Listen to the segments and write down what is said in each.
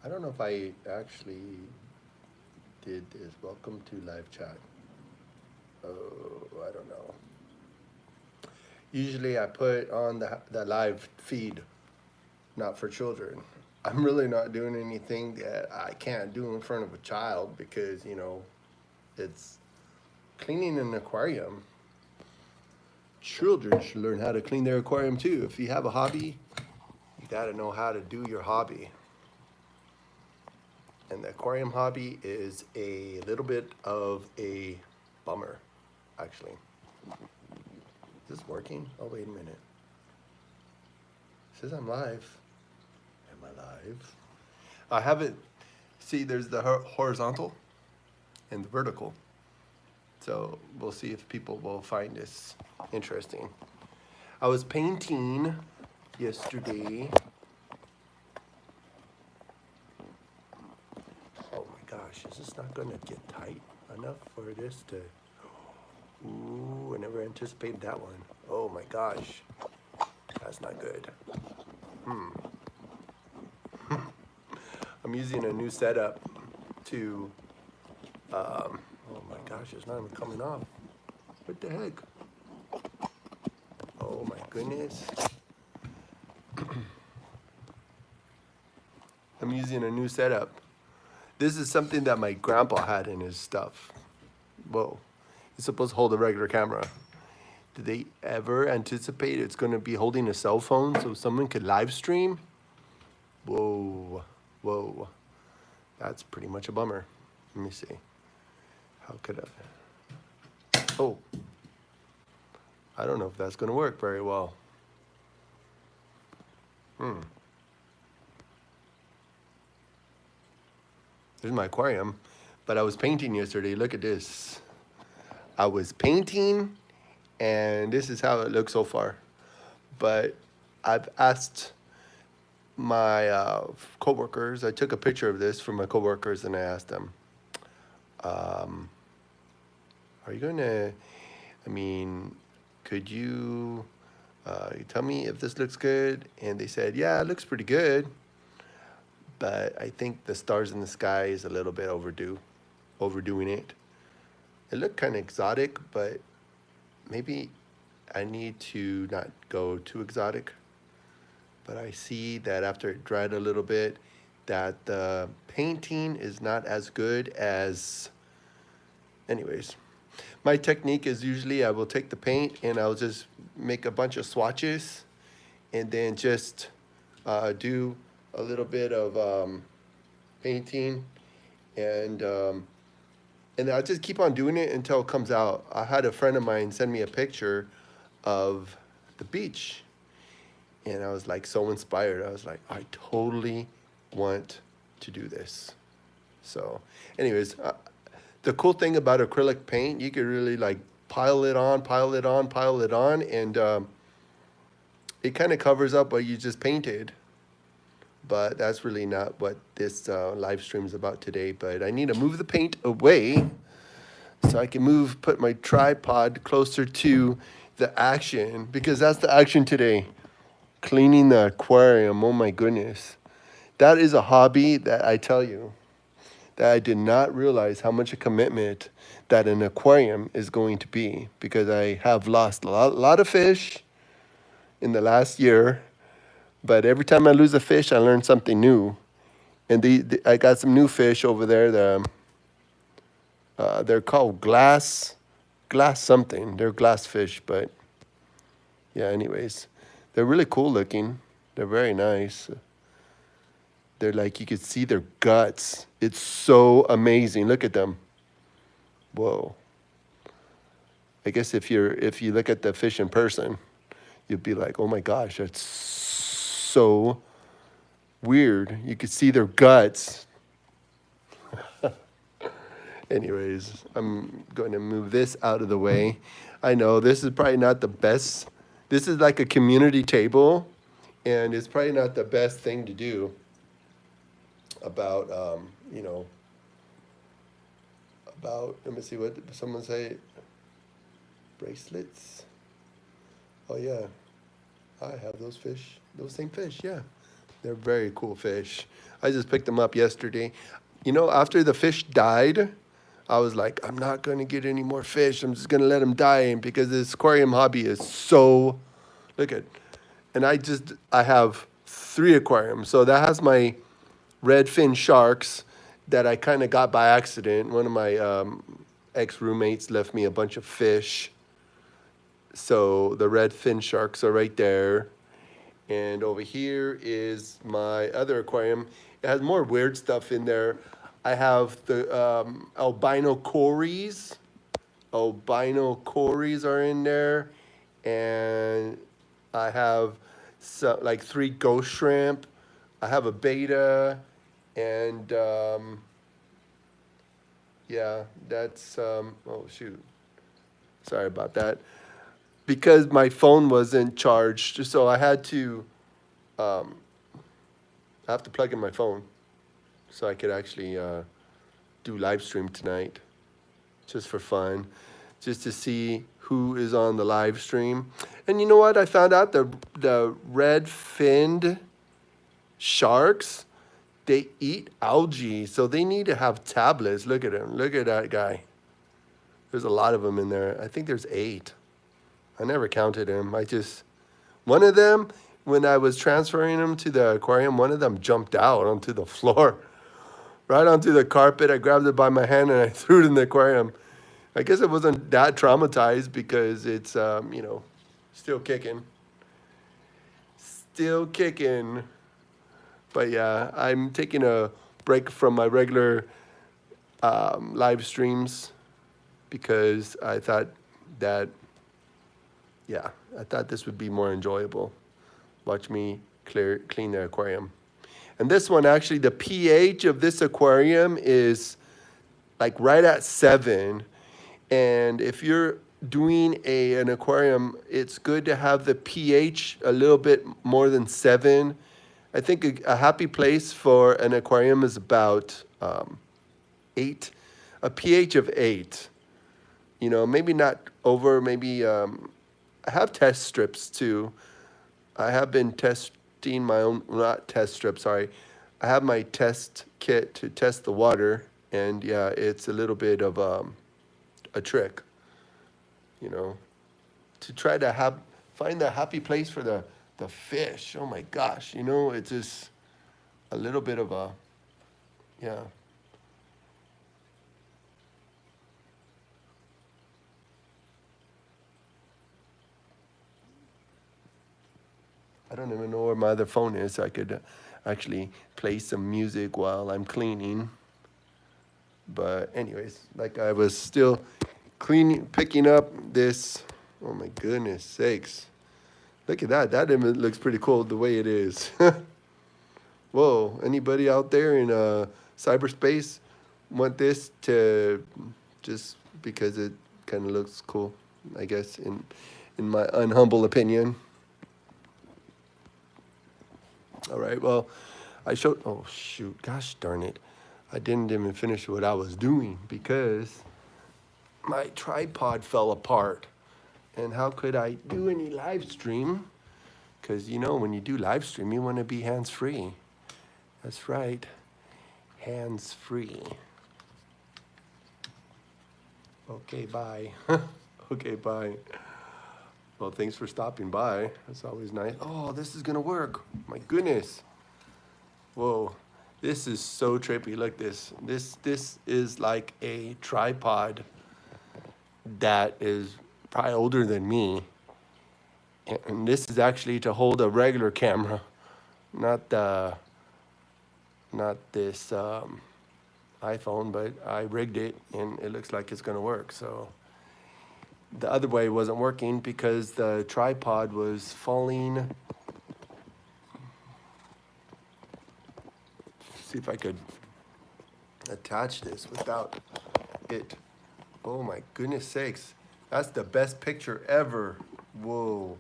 I don't know if I actually did this. Welcome to live chat. Oh, I don't know. Usually I put on the live feed, not for children. I'm really not doing anything that I can't do in front of a child because, it's cleaning an aquarium. Children should learn how to clean their aquarium too. If you have a hobby, you got to know how to do your hobby. And the aquarium hobby is a little bit of a bummer, actually. Is this working? Oh, wait a minute. It says I'm live. Am I live? I haven't. See, there's the horizontal and the vertical. So we'll see if people will find this interesting. I was painting yesterday. Oh my gosh, is this not going to get tight enough for this to... Ooh, I never anticipated that one. Oh my gosh, that's not good. I'm using a new setup to... oh my gosh, it's not even coming off. What the heck? Oh my goodness. I'm using a new setup. This is something that my grandpa had in his stuff. Whoa. It's supposed to hold a regular camera. Did they ever anticipate it's going to be holding a cell phone so someone could live stream? Whoa. Whoa. That's pretty much a bummer. Let me see. How could I? Oh. I don't know if that's going to work very well. There's my aquarium. But I was painting yesterday. Look at this. I was painting, and this is how it looks so far. But I've asked my coworkers. I took a picture of this for my coworkers, and I asked them, "Are you gonna? I mean, could you tell me if this looks good?" And they said, "Yeah, it looks pretty good, but I think the stars in the sky is a little bit overdoing it. It looked kind of exotic, but maybe I need to not go too exotic." But I see that after it dried a little bit, that the painting is not as good as... Anyways, my technique is usually I will take the paint and I'll just make a bunch of swatches and then just do a little bit of painting and I'll just keep on doing it until it comes out. I had a friend of mine send me a picture of the beach, and I was like so inspired. I was like, I totally want to do this. So, anyways, the cool thing about acrylic paint, you could really like pile it on, and it kind of covers up what you just painted. But that's really not what this live stream is about today. But I need to move the paint away so I can put my tripod closer to the action, because that's the action today. Cleaning the aquarium. Oh my goodness. That is a hobby that I tell you that I did not realize how much a commitment that an aquarium is going to be, because I have lost a lot of fish in the last year. But every time I lose a fish, I learn something new. And I got some new fish over there. They're called glass something. They're glass fish, but yeah, anyways. They're really cool looking. They're very nice. They're like, you could see their guts. It's so amazing. Look at them. Whoa. I guess if you look at the fish in person, you'd be like, oh my gosh, that's so weird. You could see their guts. Anyways, I'm going to move this out of the way. I know this is probably not the best. This is like a community table, and it's probably not the best thing to do about, let me see, what did someone say? Bracelets? Oh, yeah. I have those fish, those same fish, yeah. They're very cool fish. I just picked them up yesterday. You know, after the fish died, I was like, I'm not going to get any more fish. I'm just going to let them die because this aquarium hobby is so, look at, and I have 3 aquariums. So that has my red fin sharks that I kind of got by accident. One of my ex-roommates left me a bunch of fish. So the red fin sharks are right there. And over here is my other aquarium. It has more weird stuff in there. I have the albino cories. Albino cories are in there. And I have like 3 ghost shrimp. I have a beta. And yeah, that's, oh shoot. Sorry about that. Because my phone wasn't charged, so I had to, I have to plug in my phone so I could actually do live stream tonight, just for fun, just to see who is on the live stream. And you know what? I found out the red-finned sharks, they eat algae, so they need to have tablets. Look at him. Look at that guy. There's a lot of them in there. I think there's 8. I never counted them. One of them, when I was transferring them to the aquarium, one of them jumped out onto the floor, right onto the carpet. I grabbed it by my hand and I threw it in the aquarium. I guess it wasn't that traumatized because it's, you know, still kicking. Still kicking. But yeah, I'm taking a break from my regular live streams because I thought that, yeah, I thought this would be more enjoyable. Watch me clean the aquarium. And this one, actually, the pH of this aquarium is like right at 7. And if you're doing an aquarium, it's good to have the pH a little bit more than 7. I think a happy place for an aquarium is about 8, a pH of 8. You know, maybe not over, maybe, I have test strips too. I have been testing my own, not test strips, sorry. I have my test kit to test the water, and yeah, it's a little bit of a trick, you know, to try to find the happy place for the fish. Oh my gosh, you know, it's just a little bit of a, yeah. I don't even know where my other phone is, so I could actually play some music while I'm cleaning. But anyways, like I was still picking up this. Oh my goodness sakes. Look at that. That image looks pretty cool the way it is. Whoa, anybody out there in cyberspace want this to, just because it kind of looks cool, I guess, in my unhumble opinion. All right, well, oh shoot, gosh darn it. I didn't even finish what I was doing because my tripod fell apart. And how could I do any live stream? Because, you know, when you do live stream, you want to be hands-free. That's right, hands-free. Okay, bye. Okay, bye. Well, thanks for stopping by. That's always nice. Oh, this is gonna work. My goodness. Whoa, this is so trippy. Look this. This is like a tripod that is probably older than me. And this is actually to hold a regular camera, not this iPhone, but I rigged it and it looks like it's gonna work. So the other way wasn't working because the tripod was falling. See if I could attach this without it. Oh my goodness sakes. That's the best picture ever. Whoa.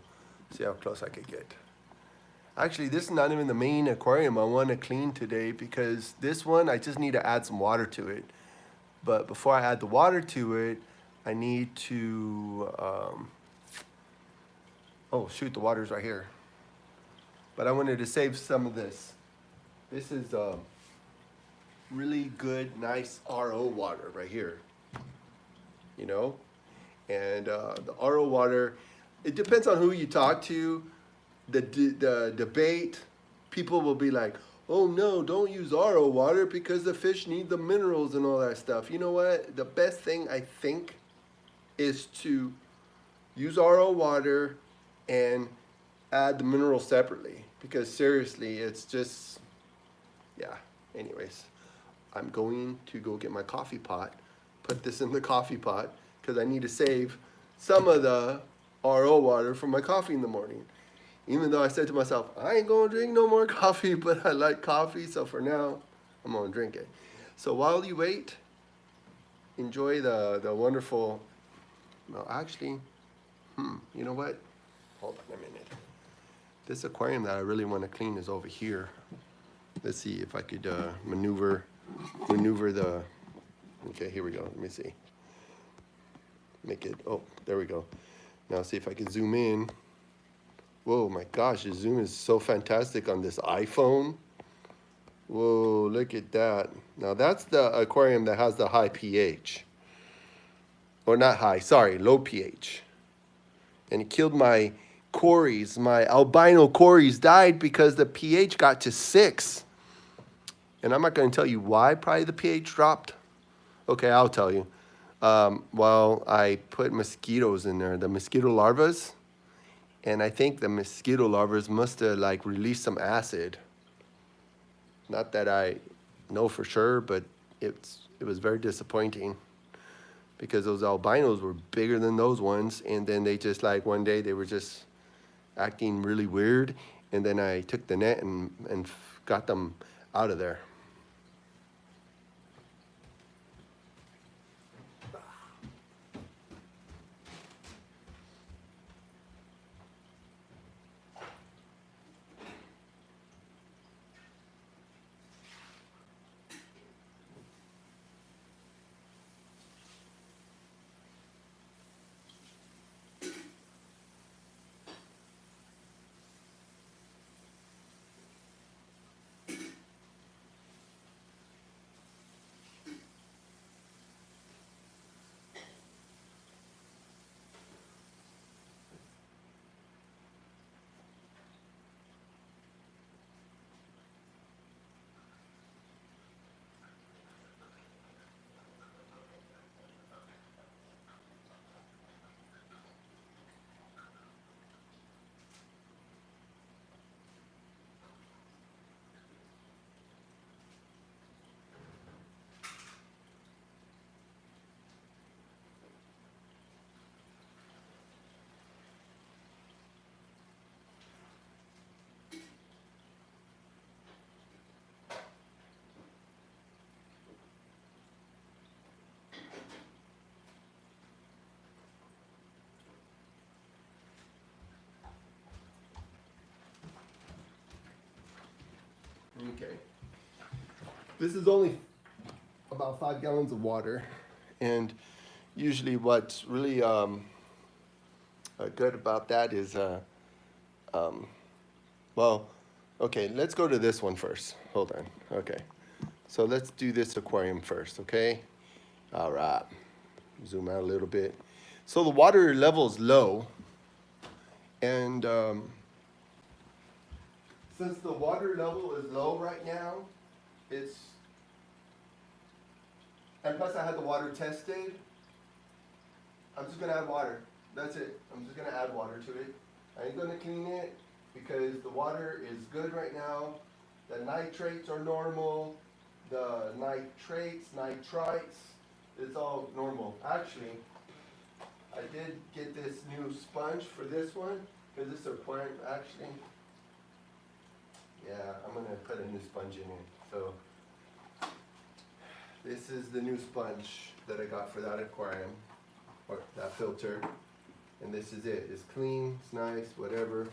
See how close I could get. Actually, this is not even the main aquarium I want to clean today because this one, I just need to add some water to it. But before I add the water to it, I need to, oh shoot, the water's right here. But I wanted to save some of this. This is really good, nice RO water right here. You know, and the RO water, it depends on who you talk to. The debate, people will be like, oh no, don't use RO water because the fish need the minerals and all that stuff. You know what? The best thing I think is to use RO water and add the minerals separately, because seriously, it's just, yeah. Anyways, I'm going to go get my coffee pot, put this in the coffee pot, because I need to save some of the RO water for my coffee in the morning. Even though I said to myself, I ain't gonna drink no more coffee, but I like coffee, so for now, I'm gonna drink it. So while you wait, enjoy the wonderful, well actually, you know what? Hold on a minute. This aquarium that I really want to clean is over here. Let's see if I could maneuver the, okay, here we go, let me see. Make it, oh, there we go. Now see if I can zoom in. Whoa, my gosh, the zoom is so fantastic on this iPhone. Whoa, look at that. Now that's the aquarium that has the high pH. Or not high, sorry, low pH. And it killed my cories. My albino cories died because the pH got to 6. And I'm not going to tell you why probably the pH dropped. Okay, I'll tell you. Well, I put mosquitoes in there, the mosquito larvas. And I think the mosquito larvas must have like released some acid. Not that I know for sure, but it was very disappointing, because those albinos were bigger than those ones. And then they just like one day they were just acting really weird. And then I took the net and got them out of there. Okay. This is only about 5 gallons of water. And usually what's really good about that is, well, okay, let's go to this one first. Hold on. Okay. So let's do this aquarium first, okay? All right. Zoom out a little bit. So the water level is low. And since the water level is low right now, and plus I had the water tested, I'm just gonna add water. That's it. I'm just gonna add water to it. I ain't gonna clean it because the water is good right now. The nitrates are normal. The nitrites, it's all normal. Actually, I did get this new sponge for this one, because this aquarium actually, yeah, I'm gonna put a new sponge in it. So this is the new sponge that I got for that aquarium, or that filter. And this is it. It's clean, it's nice, whatever.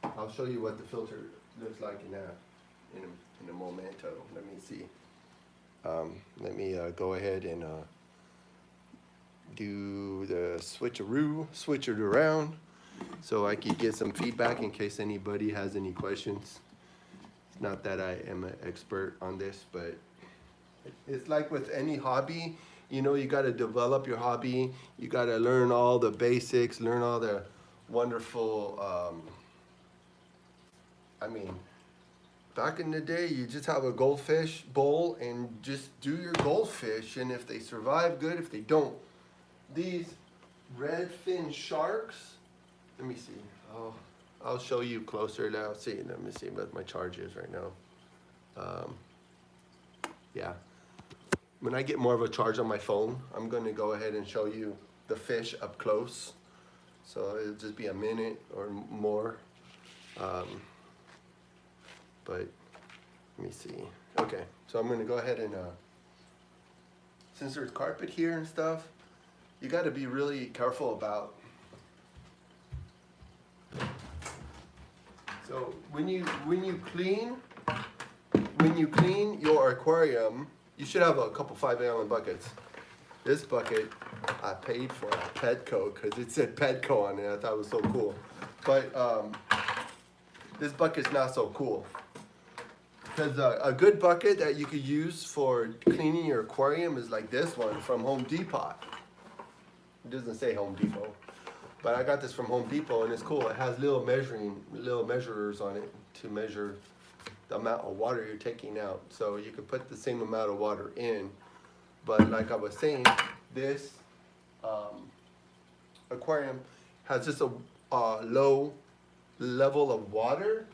I'll show you what the filter looks like in a momento. Let me see. Let me go ahead and do the switch it around, so I could get some feedback in case anybody has any questions. It's not that I am an expert on this, but it's like with any hobby, you know, you got to develop your hobby. You got to learn all the basics, learn all the wonderful, I mean, back in the day, you just have a goldfish bowl and just do your goldfish. And if they survive, good. If they don't, these red fin sharks, let me see. Oh, I'll show you closer now. See, let me see what my charge is right now. Yeah. When I get more of a charge on my phone, I'm going to go ahead and show you the fish up close. So it'll just be a minute or more. But let me see. Okay, so I'm going to go ahead and, since there's carpet here and stuff, you got to be really careful about. So when you clean your aquarium, you should have a couple 5-gallon buckets. This bucket I paid for at Petco because it said Petco on it. I thought it was so cool. But this bucket's not so cool. Because a good bucket that you could use for cleaning your aquarium is like this one from Home Depot. It doesn't say Home Depot, but I got this from Home Depot and it's cool. It has little measurers on it to measure the amount of water you're taking out. So you could put the same amount of water in, but like I was saying, this aquarium has just a low level of water.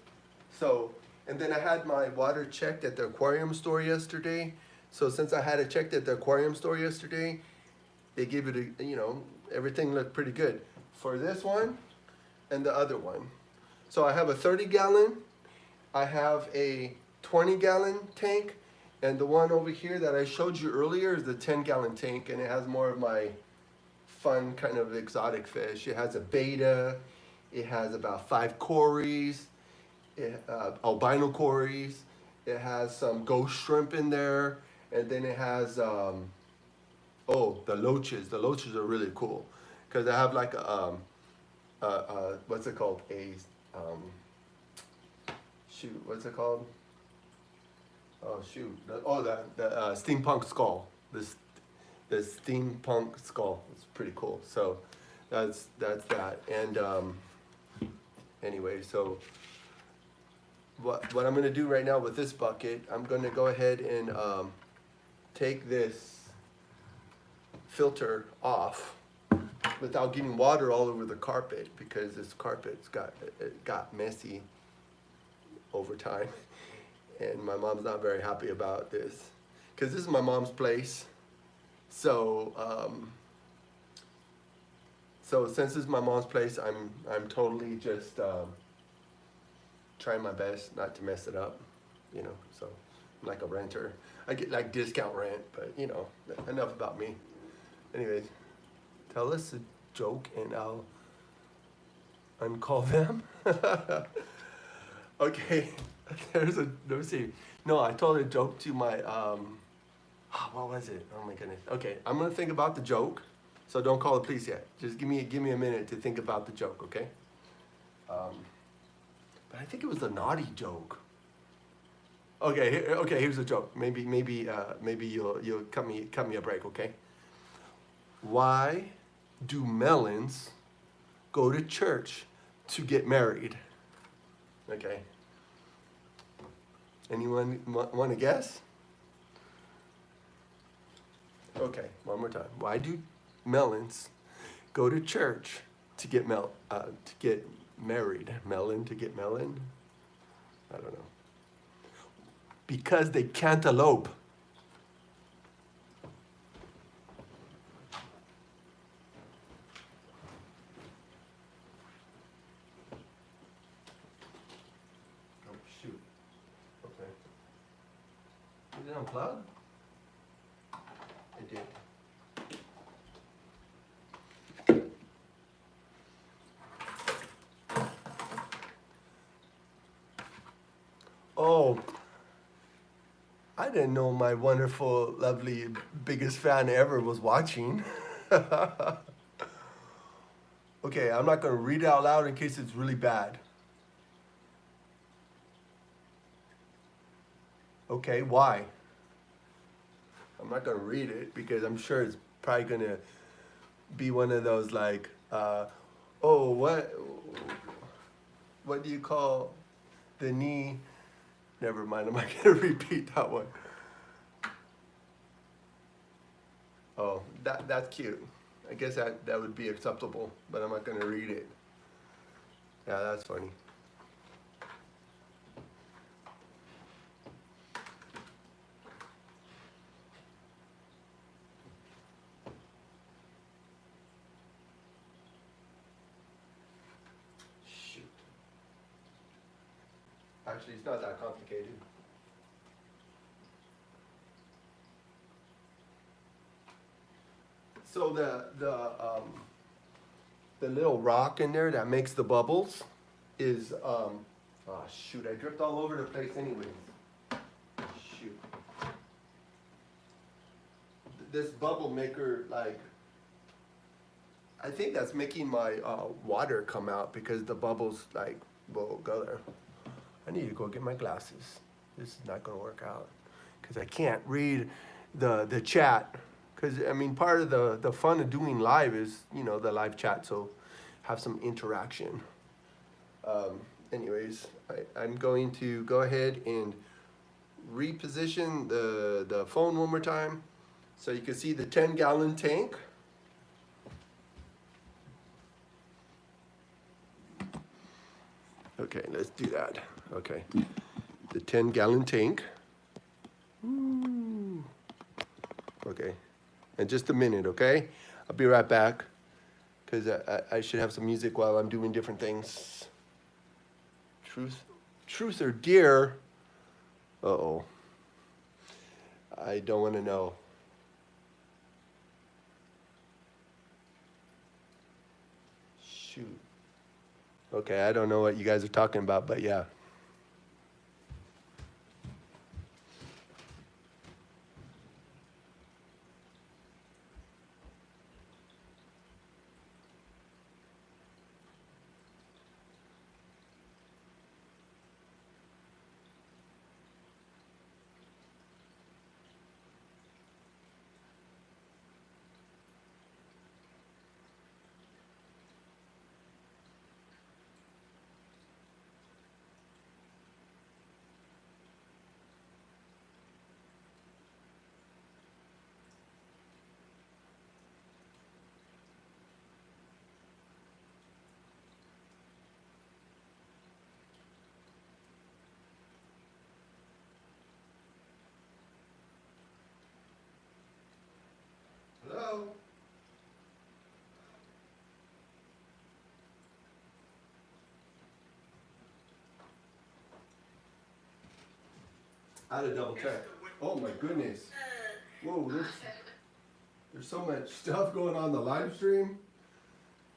So, and then I had my water checked at the aquarium store yesterday. So since I had it checked at the aquarium store yesterday, they gave it a, you know, everything looked pretty good for this one and the other one. So I have a 30-gallon, I have a 20-gallon tank, and the one over here that I showed you earlier is the 10-gallon tank, and it has more of my fun kind of exotic fish. It has a beta, it has about 5 cories, albino cories, it has some ghost shrimp in there, and then it has, oh, the loaches. The loaches are really cool, because I have like a, what's it called? Shoot, what's it called? Oh shoot! The steampunk skull. The steampunk skull. It's pretty cool. So that's that. And anyway, so what I'm gonna do right now with this bucket, I'm gonna go ahead and take this filter off without getting water all over the carpet, because this carpet's got messy over time, and my mom's not very happy about this, because this is my mom's place. So so since this is my mom's place, I'm totally just trying my best not to mess it up, you know. So I'm like a renter. I get like discount rent, but you know, enough about me. Anyways, tell us a joke and I'll uncall them. Okay, let me see. No, I told a joke to my, what was it? Oh my goodness. Okay, I'm gonna think about the joke, so don't call the police yet. Just give me a minute to think about the joke, okay? But I think it was a naughty joke. Okay, here's the joke. Maybe you'll cut me a break, okay? Why do melons go to church to get married? Okay. Anyone want to guess? Okay, one more time. Why do melons go to church to get married? Melon to get melon? I don't know. Because they cantaloupe. Did it unplug? It did. Oh, I didn't know my wonderful, lovely, biggest fan ever was watching. Okay, I'm not going to read it out loud in case it's really bad. Okay, why? I'm not gonna read it because I'm sure it's probably gonna be one of those like, oh, what do you call the knee? Never mind, I'm not gonna repeat that one. Oh, that's cute. I guess that would be acceptable, but I'm not gonna read it. Yeah, that's funny. Shoot. Actually, it's not that complicated. So the little rock in there that makes the bubbles is oh shoot, I dripped all over the place anyways. Shoot. This bubble maker, like, I think that's making my water come out because the bubbles like will go there. I need to go get my glasses. This is not gonna work out because I can't read the chat. Because I mean, part of the fun of doing live is, you know, the live chat, so have some interaction. Anyways, I'm going to go ahead and reposition the phone one more time so you can see the 10-gallon tank. Okay, let's do that. Okay, the 10-gallon tank. Ooh. Okay, in just a minute, okay? I'll be right back because I should have some music while I'm doing different things. Truth or dare? Uh-oh. I don't want to know. Shoot. Okay, I don't know what you guys are talking about, but yeah. Hello? I had to double check. Oh my goodness. Whoa, there's so much stuff going on the live stream.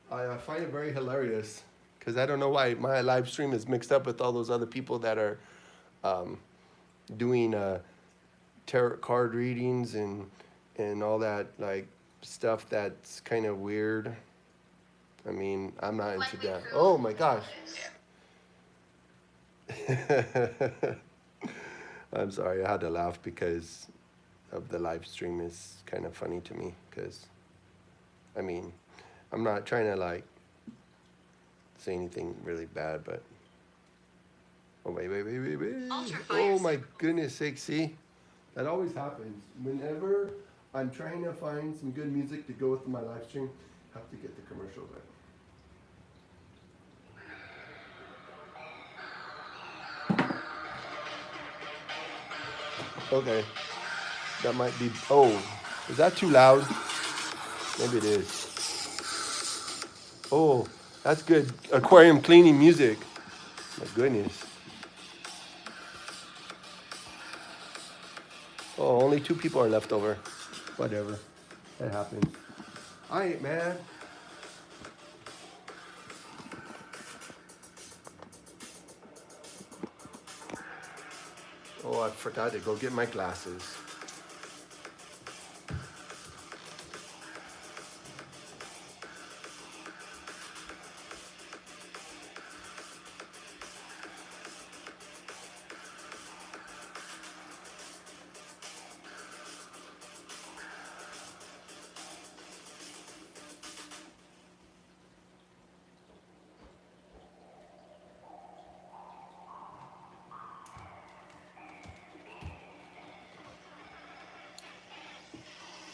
I find it very hilarious because I don't know why my live stream is mixed up with all those other people that are doing tarot card readings and all that like stuff that's kind of weird. I mean, I'm not into that. Oh my gosh. I'm sorry, I had to laugh because of the live stream is kind of funny to me because, I mean, I'm not trying to like say anything really bad, but oh wait. Oh my goodness sake, see? That always happens. Whenever I'm trying to find some good music to go with my live stream, I have to get the commercials right. Okay, that might be, oh, is that too loud? Maybe it is. Oh, that's good aquarium cleaning music. My goodness. Oh, only 2 people are left over. Whatever, that happens. I ain't mad. Oh, I forgot to go get my glasses.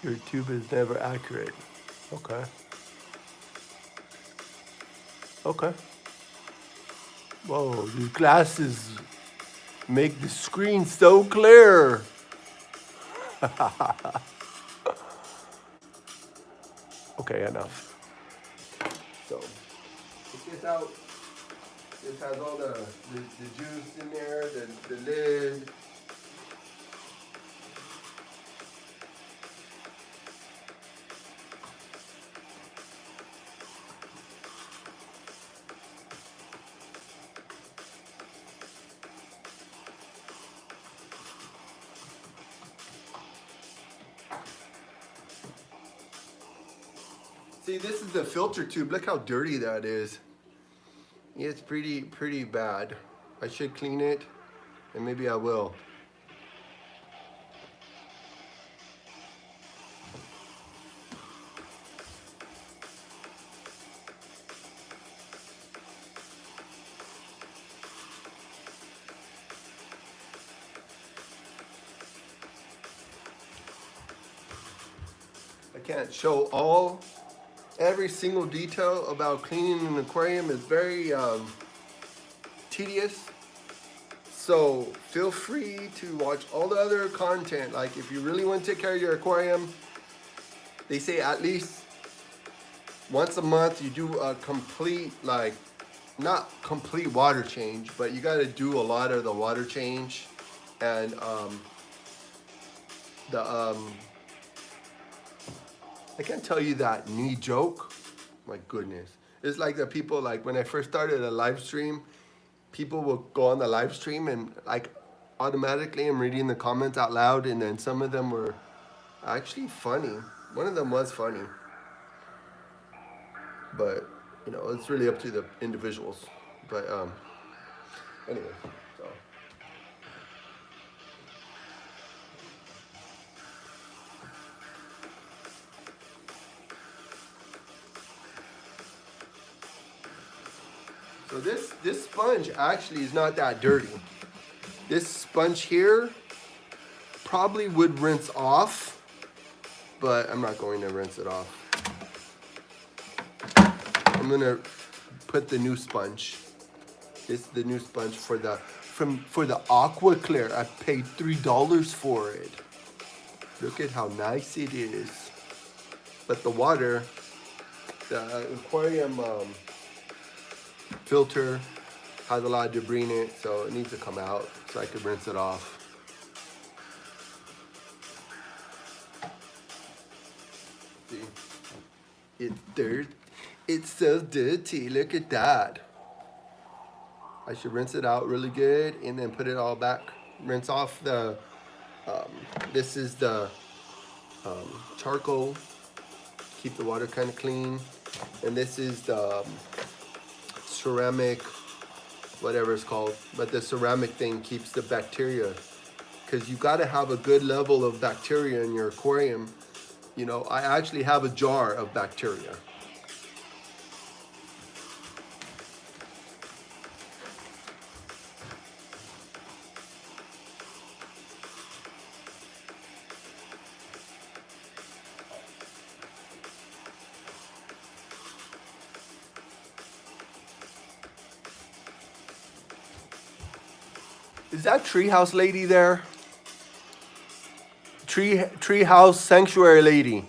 Your tube is never accurate. Okay. Okay. Whoa, these glasses make the screen so clear. Okay, enough. So, check this out. This has all the juice in there, the lid. See, this is the filter tube. Look how dirty that is. It's pretty bad. I should clean it, and maybe I will. I can't show every single detail about cleaning an aquarium is very tedious. So feel free to watch all the other content. Like if you really want to take care of your aquarium, they say at least once a month you do a complete, like not complete water change, but you got to do a lot of the water change and I can't tell you that knee joke. My goodness. It's like the people, like when I first started a live stream, people will go on the live stream and like automatically I'm reading the comments out loud, and then some of them were actually funny. One of them was funny. But, you know, it's really up to the individuals. But anyway, so. So this sponge actually is not that dirty. This sponge here probably would rinse off, but I'm not going to rinse it off. I'm gonna put the new sponge. This is the new sponge for the Aqua Clear. I paid $3 for it. Look at how nice it is. But the water, the aquarium filter has a lot of debris in it, so it needs to come out so I can rinse it off. See, it's dirt. It's so dirty. Look at that. I should rinse it out really good and then put it all back. Rinse off the. This is the charcoal. Keep the water kind of clean, and this is the ceramic, whatever it's called, but the ceramic thing keeps the bacteria, because you got to have a good level of bacteria in your aquarium. You know, I actually have a jar of bacteria. Is that treehouse lady there? Treehouse sanctuary lady.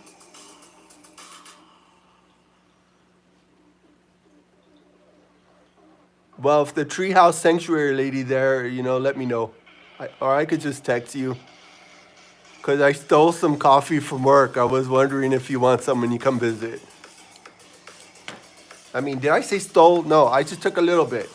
Well, if the treehouse sanctuary lady there, you know, let me know. Or I could just text you. Because I stole some coffee from work. I was wondering if you want some when you come visit. I mean, did I say stole? No, I just took a little bit.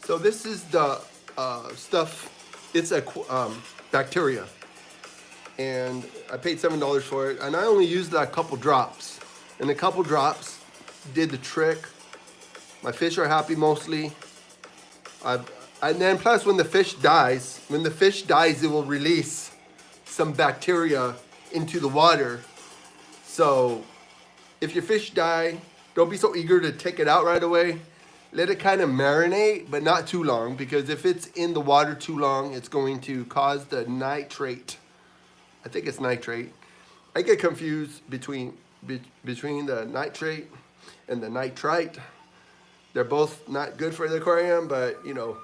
So this is the stuff, it's a bacteria. And I paid $7 for it, and I only used a couple drops. And a couple drops did the trick. My fish are happy mostly. And then plus when the fish dies, it will release some bacteria into the water. So if your fish die, don't be so eager to take it out right away. Let it kind of marinate, but not too long, because if it's in the water too long, it's going to cause the nitrate. I think it's nitrate. I get confused between the nitrate and the nitrite. They're both not good for the aquarium, but you know,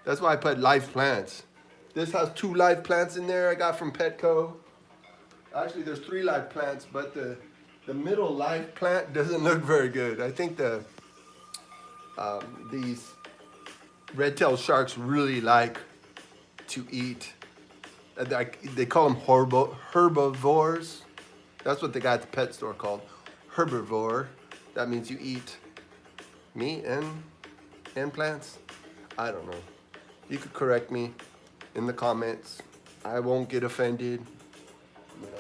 that's why I put live plants. This has 2 live plants in there I got from Petco. Actually, there's 3 live plants, but the middle live plant doesn't look very good. I think these red-tailed sharks really like to eat. They call them herbivores. That's what the guy at the pet store called herbivore. That means you eat meat and plants. I don't know. You could correct me in the comments. I won't get offended. You know.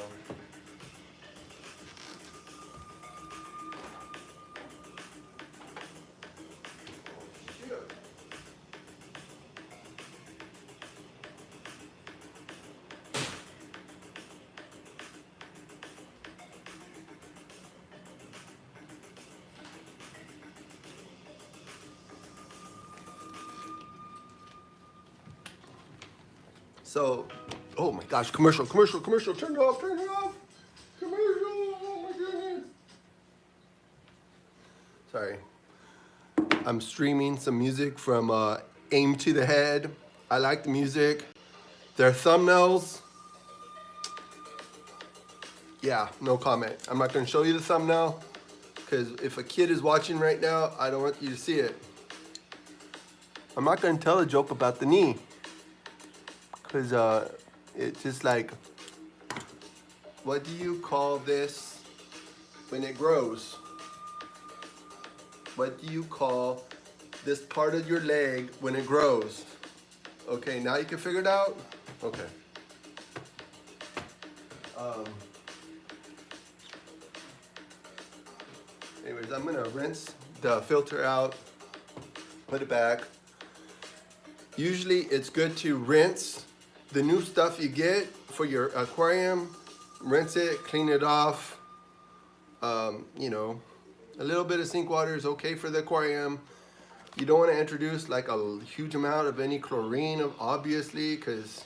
So, oh my gosh, commercial, turn it off, commercial, oh my goodness. Sorry, I'm streaming some music from Aim to the Head. I like the music. Their thumbnails, yeah, no comment. I'm not gonna show you the thumbnail, because if a kid is watching right now, I don't want you to see it. I'm not gonna tell a joke about the knee, because it's just like, what do you call this when it grows? What do you call this part of your leg when it grows? Okay, now you can figure it out? Okay. Anyways, I'm gonna rinse the filter out, put it back. Usually it's good to rinse the new stuff you get for your aquarium, rinse it, clean it off. You know, a little bit of sink water is okay for the aquarium. You don't want to introduce like a huge amount of any chlorine, obviously, because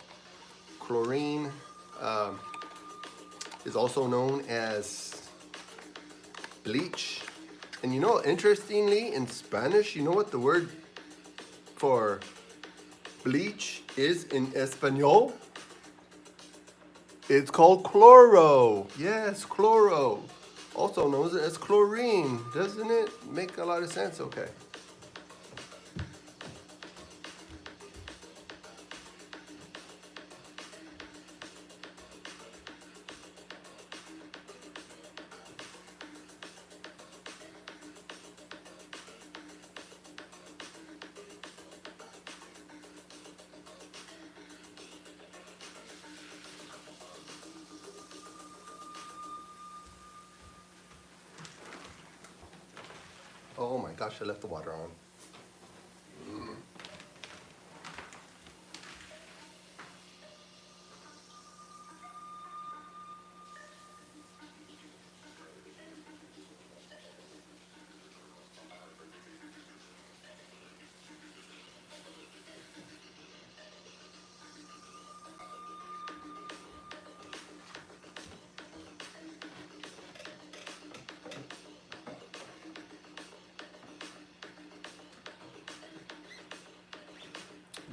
chlorine is also known as bleach. And you know, interestingly, in Spanish, you know what the word for bleach is in Espanol? It's called chloro. Yes, chloro. Also known as chlorine. Doesn't it make a lot of sense? Okay. Oh my gosh, I left the water on.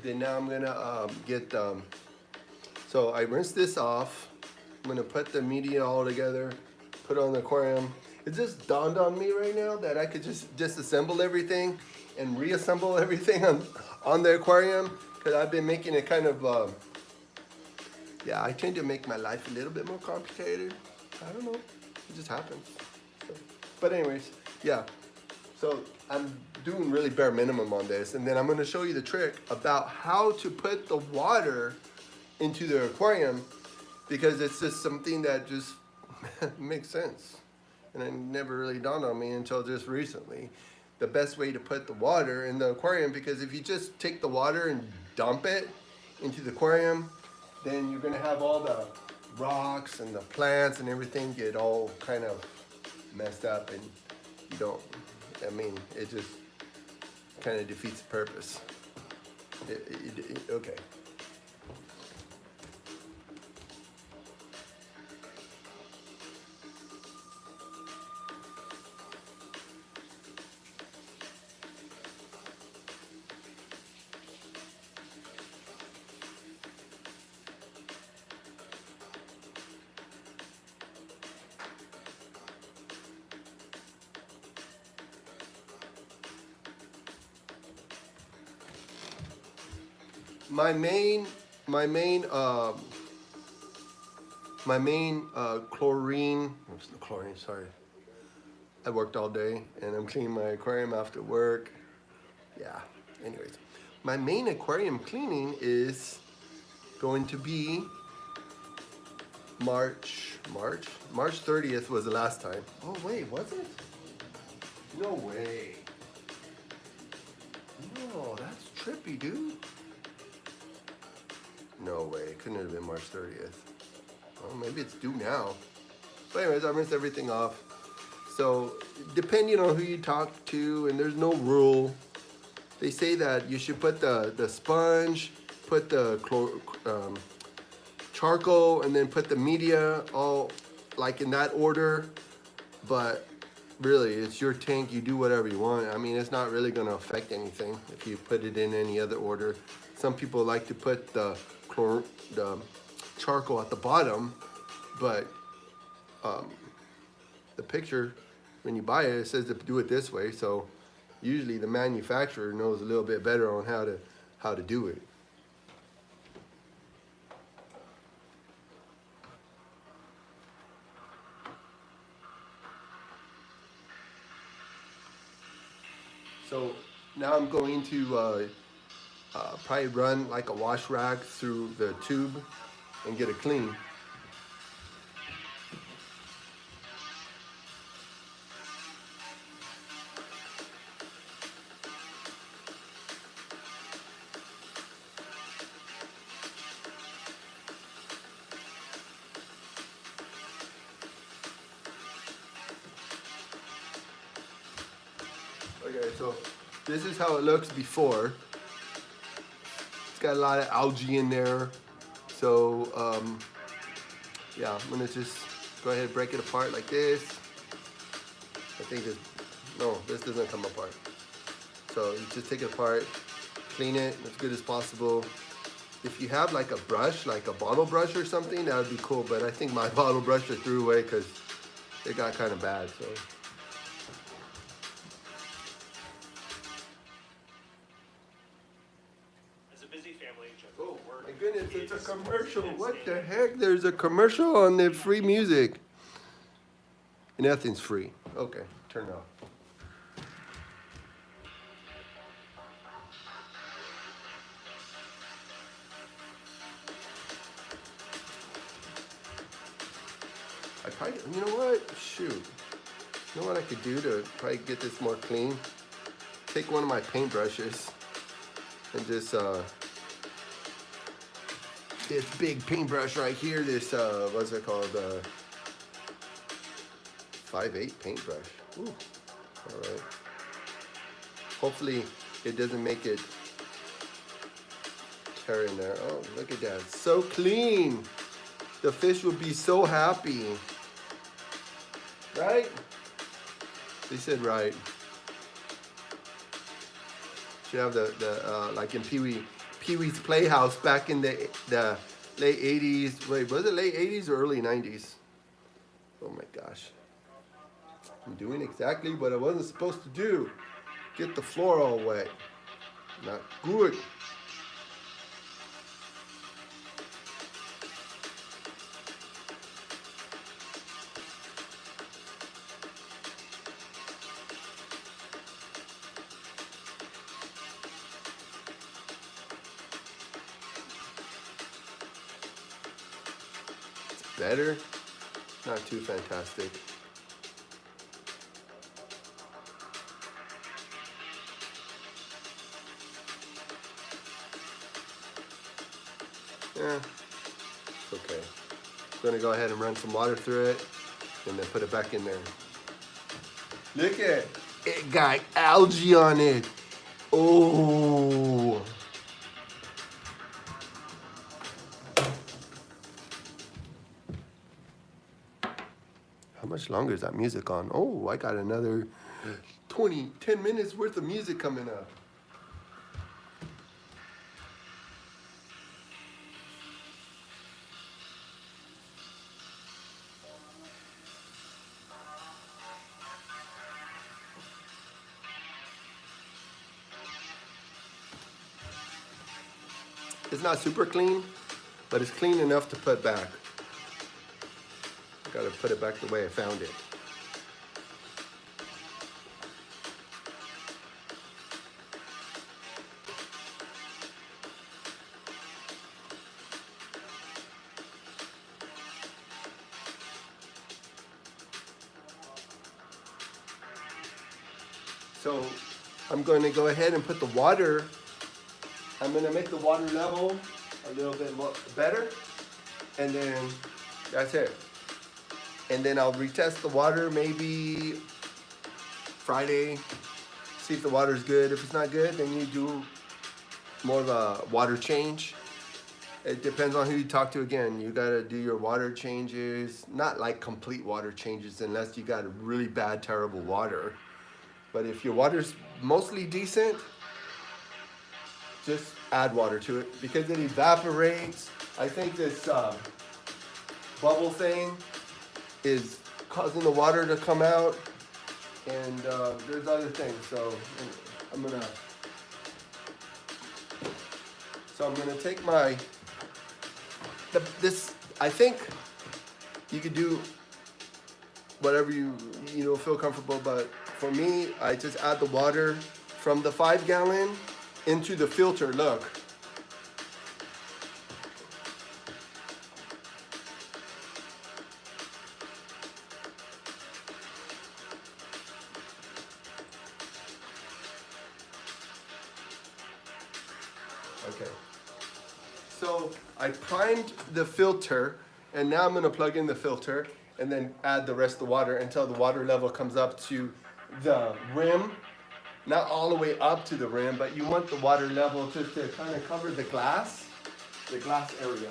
Then now I'm gonna get, so I rinsed this off. I'm gonna put the media all together, put it on the aquarium. It just dawned on me right now that I could just disassemble everything and reassemble everything on the aquarium, because I've been making it kind of, yeah, I tend to make my life a little bit more complicated. I don't know, it just happens. So, but anyways, yeah. So I'm doing really bare minimum on this, and then I'm going to show you the trick about how to put the water into the aquarium, because it's just something that just makes sense, and it never really dawned on me until just recently. The best way to put the water in the aquarium, because if you just take the water and dump it into the aquarium, then you're going to have all the rocks and the plants and everything get all kind of messed up, and you don't, I mean, it just kind of defeats the purpose. Okay. My main, my main, my main chlorine. What's the chlorine? Sorry, I worked all day and I'm cleaning my aquarium after work. Yeah. Anyways, my main aquarium cleaning is going to be March 30th was the last time. Oh wait, was it? No way. No, that's trippy, dude. No way, it couldn't have been March 30th. Well, maybe it's due now. But anyways, I rinsed everything off. So depending on who you talk to, and there's no rule, they say that you should put the sponge, put the charcoal, and then put the media all like in that order. But really, it's your tank. You do whatever you want. I mean, it's not really going to affect anything if you put it in any other order. Some people like to put the charcoal at the bottom, but the picture, when you buy it, it says to do it this way. So usually the manufacturer knows a little bit better on how to do it. So now I'm going to probably run like a wash rag through the tube and get it clean. Okay, so this is how it looks before. It's got a lot of algae in there. So yeah, I'm gonna just go ahead and break it apart like this. I think this doesn't come apart. So you just take it apart, clean it as good as possible. If you have like a brush, like a bottle brush or something, that would be cool. But I think my bottle brush I threw away because it got kind of bad. So. Oh my goodness, it's a commercial. What the heck? There's a commercial on the free music. And nothing's free. Okay, turn it off. I probably, you know what? Shoot. You know what I could do to probably get this more clean? Take one of my paintbrushes and just, this big paintbrush right here, this, what's it called? 5/8 paintbrush. Ooh, all right. Hopefully it doesn't make it tear in there. Oh, look at that. So clean. The fish would be so happy. Right? They said right. Should have the like in Pee-wee's Playhouse back in the late 80s. Wait, was it late 80s or early 90s? Oh my gosh. I'm doing exactly what I wasn't supposed to do. Get the floor all wet. Not good. Better, not too fantastic. Yeah, it's okay. gonna go ahead and run some water through it and then put it back in there. Look at it, got algae on it. Oh. How much longer is that music on? Oh, I got another 10 minutes worth of music coming up. It's not super clean, but it's clean enough to put back. Gotta put it back the way I found it. So I'm going to go ahead and put the water, I'm going to make the water level a little bit better, and then that's it. And then I'll retest the water maybe Friday, see if the water's good. If it's not good, then you do more of a water change. It depends on who you talk to again. You gotta do your water changes, not like complete water changes unless you got really bad, terrible water. But if your water's mostly decent, just add water to it because it evaporates. I think this bubble thing is causing the water to come out, and there's other things. So I'm gonna take my this. I think you could do whatever you feel comfortable, but for me, I just add the water from the 5-gallon into the filter. Look. Okay. So I primed the filter, and now I'm going to plug in the filter and then add the rest of the water until the water level comes up to the rim. Not all the way up to the rim, but you want the water level just to kind of cover the glass area.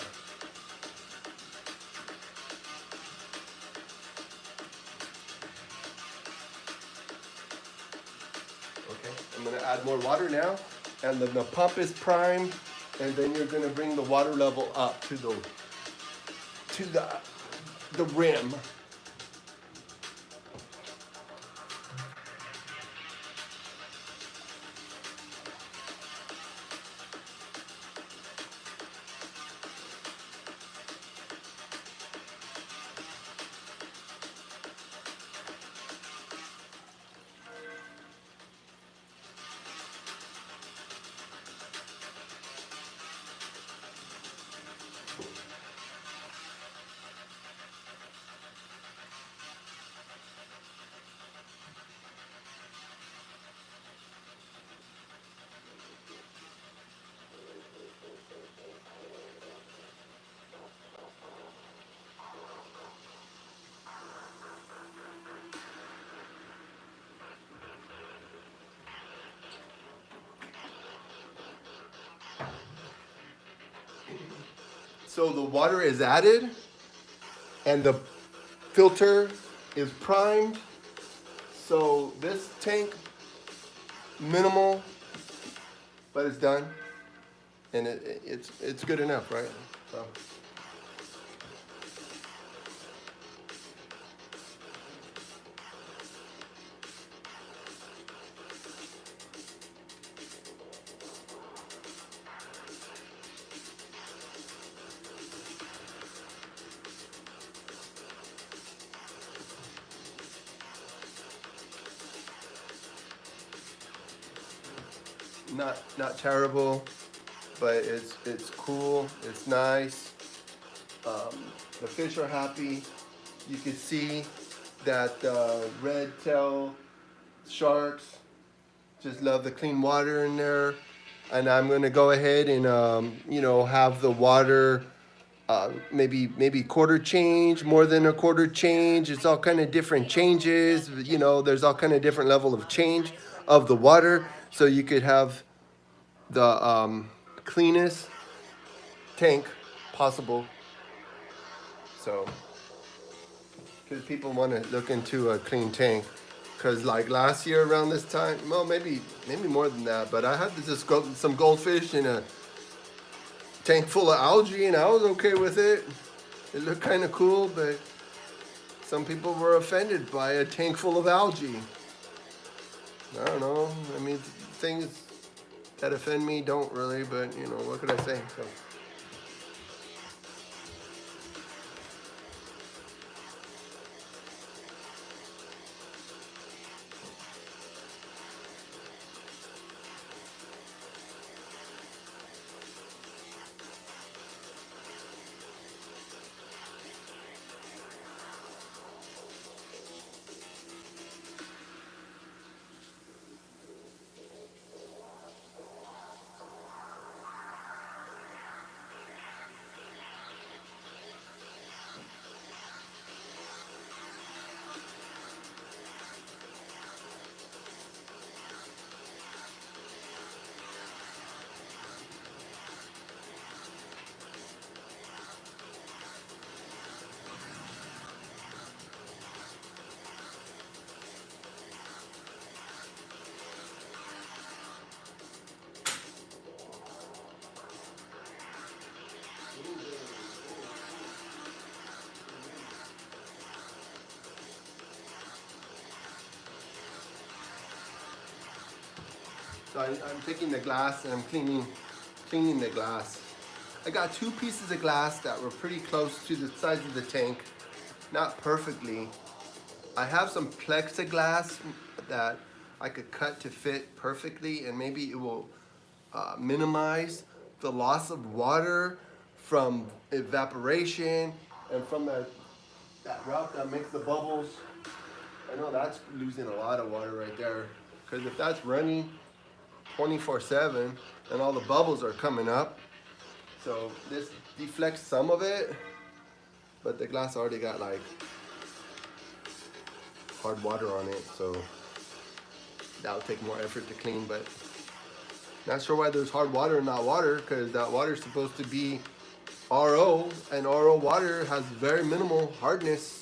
Okay, I'm going to add more water now, and then the pump is primed, and then you're going to bring the water level up to the rim. So the water is added, and the filter is primed. So this tank, minimal, but it's done, and it's good enough, right? So. Not terrible, but it's cool. It's nice. The fish are happy. You can see that red tail sharks just love the clean water in there. And I'm gonna go ahead and have the water maybe quarter change, more than a quarter change. It's all kind of different changes. You know, there's all kind of different level of change of the water. So you could have the cleanest tank possible. So, because people want to look into a clean tank. Because like last year around this time, well, maybe more than that, but I had just some goldfish in a tank full of algae, and I was okay with it. It looked kind of cool, but some people were offended by a tank full of algae. I don't know. I mean, things that offend me don't really, but you know, what could I say? So. So I'm taking the glass and I'm cleaning the glass. I got two pieces of glass that were pretty close to the size of the tank, not perfectly. I have some plexiglass that I could cut to fit perfectly, and maybe it will minimize the loss of water from evaporation and from that route that makes the bubbles. I know that's losing a lot of water right there, because if that's running 24/7 and all the bubbles are coming up, so this deflects some of it, but the glass already got like hard water on it, so that'll take more effort to clean. But not sure why there's hard water and not water, because that water is supposed to be RO, and RO water has very minimal hardness.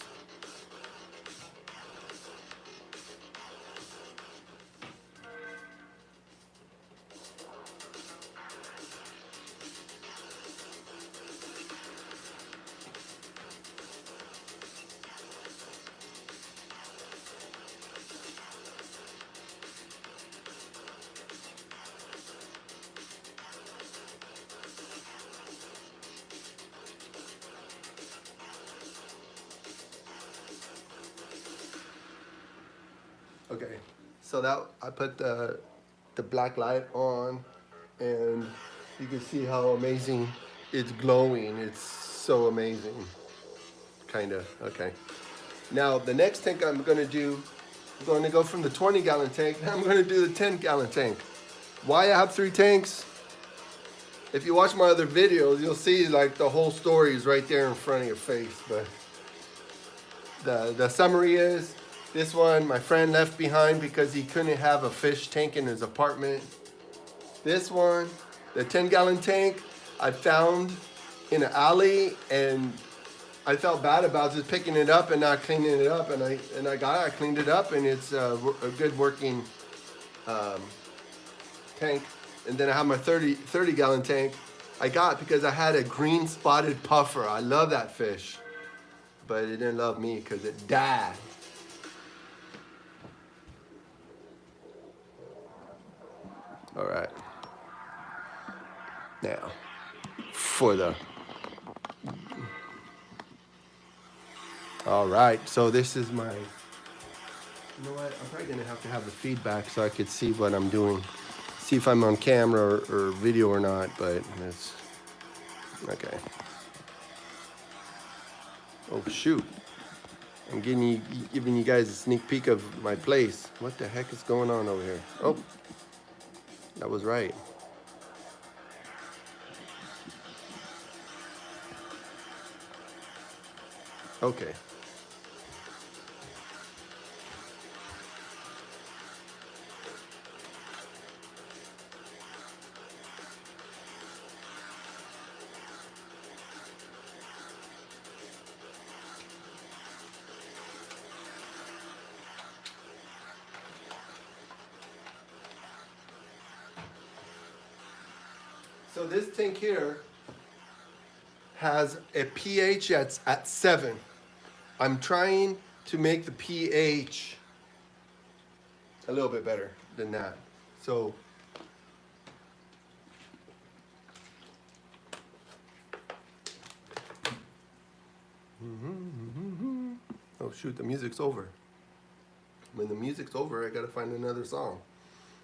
Okay, so that I put the black light on, and you can see how amazing it's glowing. It's so amazing, kind of. Okay. Now the next tank I'm gonna do, I'm going to go from the 20-gallon tank. I'm gonna do the 10-gallon tank. Why I have three tanks? If you watch my other videos, you'll see like the whole story is right there in front of your face. But the summary is, this one my friend left behind because he couldn't have a fish tank in his apartment. This one, the 10-gallon tank, I found in an alley, and I felt bad about just picking it up and not cleaning it up, and I cleaned it up, and it's a good working tank. And then I have my 30-gallon tank I got because I had a green spotted puffer. I love that fish, but it didn't love me because it died. All right. Now, for the... All right, so this is my... You know what? I'm probably gonna have to have the feedback so I could see what I'm doing. See if I'm on camera or video or not, but it's... Okay. Oh, shoot. I'm giving you guys a sneak peek of my place. What the heck is going on over here? Oh, that was right. Okay. So this tank here has a pH that's at 7. I'm trying to make the pH a little bit better than that. So oh shoot, the music's over. When the music's over, I gotta find another song.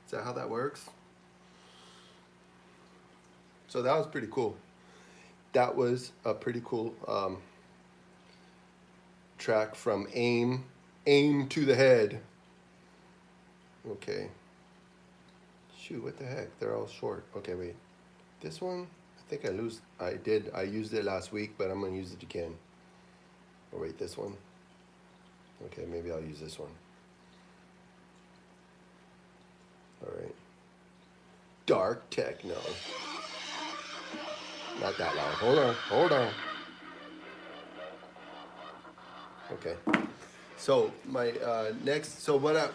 Is that how that works? So that was pretty cool. That was a pretty cool track from Aim to the Head. Okay. Shoot, what the heck? They're all short. Okay, wait. This one, I think I used it last week, but I'm gonna use it again. Oh wait, this one. Okay, maybe I'll use this one. All right. Dark techno. Not that loud. Hold on. Okay. So my next. So what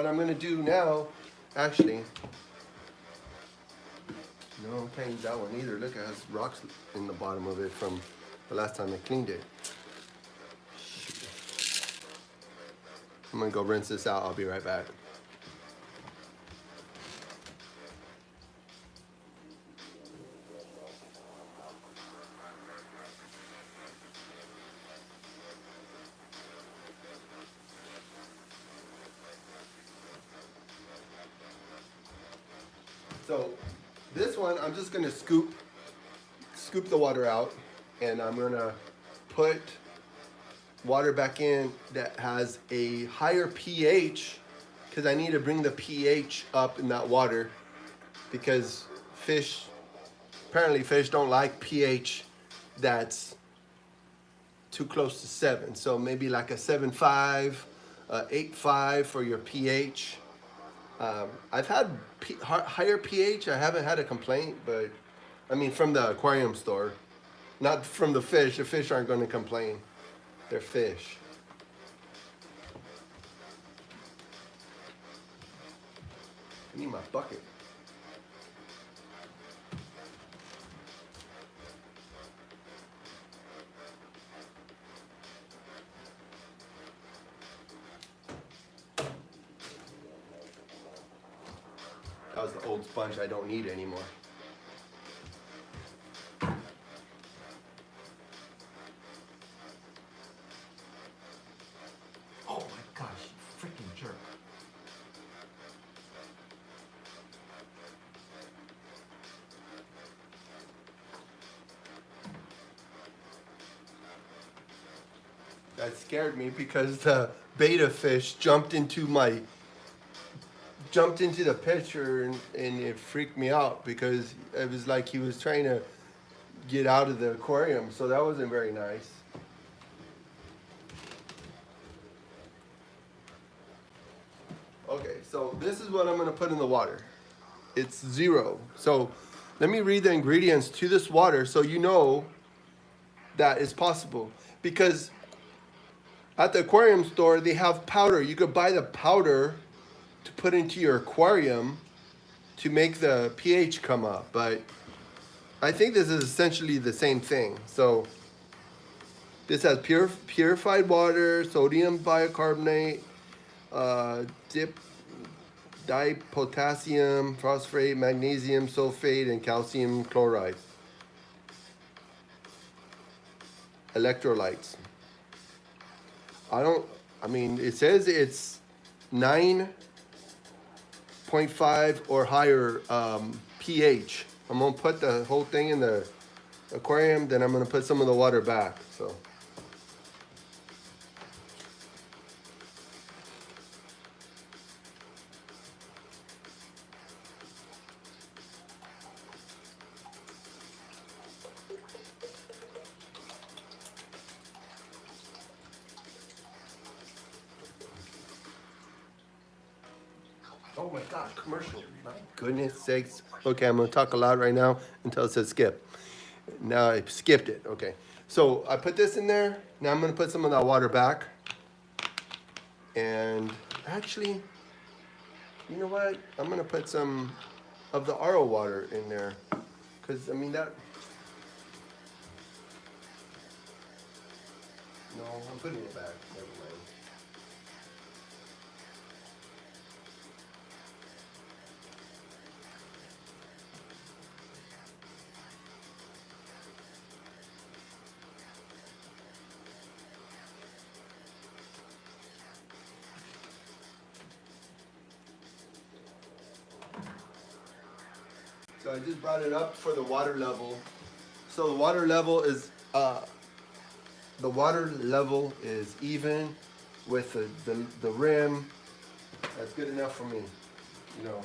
I'm gonna do now, actually. No, I can't use that one either. Look, it has rocks in the bottom of it from the last time I cleaned it. I'm gonna go rinse this out. I'll be right back. So this one, I'm just gonna scoop the water out, and I'm gonna put water back in that has a higher pH, because I need to bring the pH up in that water, because apparently fish don't like pH that's too close to 7. So maybe like a 7.5, 8.5 for your pH. I've had higher pH. I haven't had a complaint, but I mean from the aquarium store, not from the fish. The fish aren't going to complain. They're fish. I need my bucket. That was the old sponge I don't need anymore. Oh my gosh, you freaking jerk. That scared me because the beta fish jumped into the picture, and it freaked me out because it was like he was trying to get out of the aquarium, so that wasn't very nice. Okay, so this is what I'm going to put in the water. It's 0. So let me read the ingredients to this water so you know that it's possible. Because at the aquarium store, they have powder. You could buy the powder to put into your aquarium to make the pH come up. But I think this is essentially the same thing. So this has purified water, sodium bicarbonate, dipotassium, phosphate, magnesium sulfate, and calcium chloride. Electrolytes. It says it's 9.5 or higher pH. I'm gonna put the whole thing in the aquarium, then I'm gonna put some of the water back, so. Oh my God, commercial. My goodness sakes. Okay, I'm gonna talk a lot right now until it says skip. Now I skipped it, okay. So I put this in there. Now I'm gonna put some of that water back. And actually, you know what? I'm gonna put some of the RO water in there. Cause I mean that, no, I'm putting it back, never mind. So I just brought it up for the water level. So the water level is even with the rim. That's good enough for me, you know.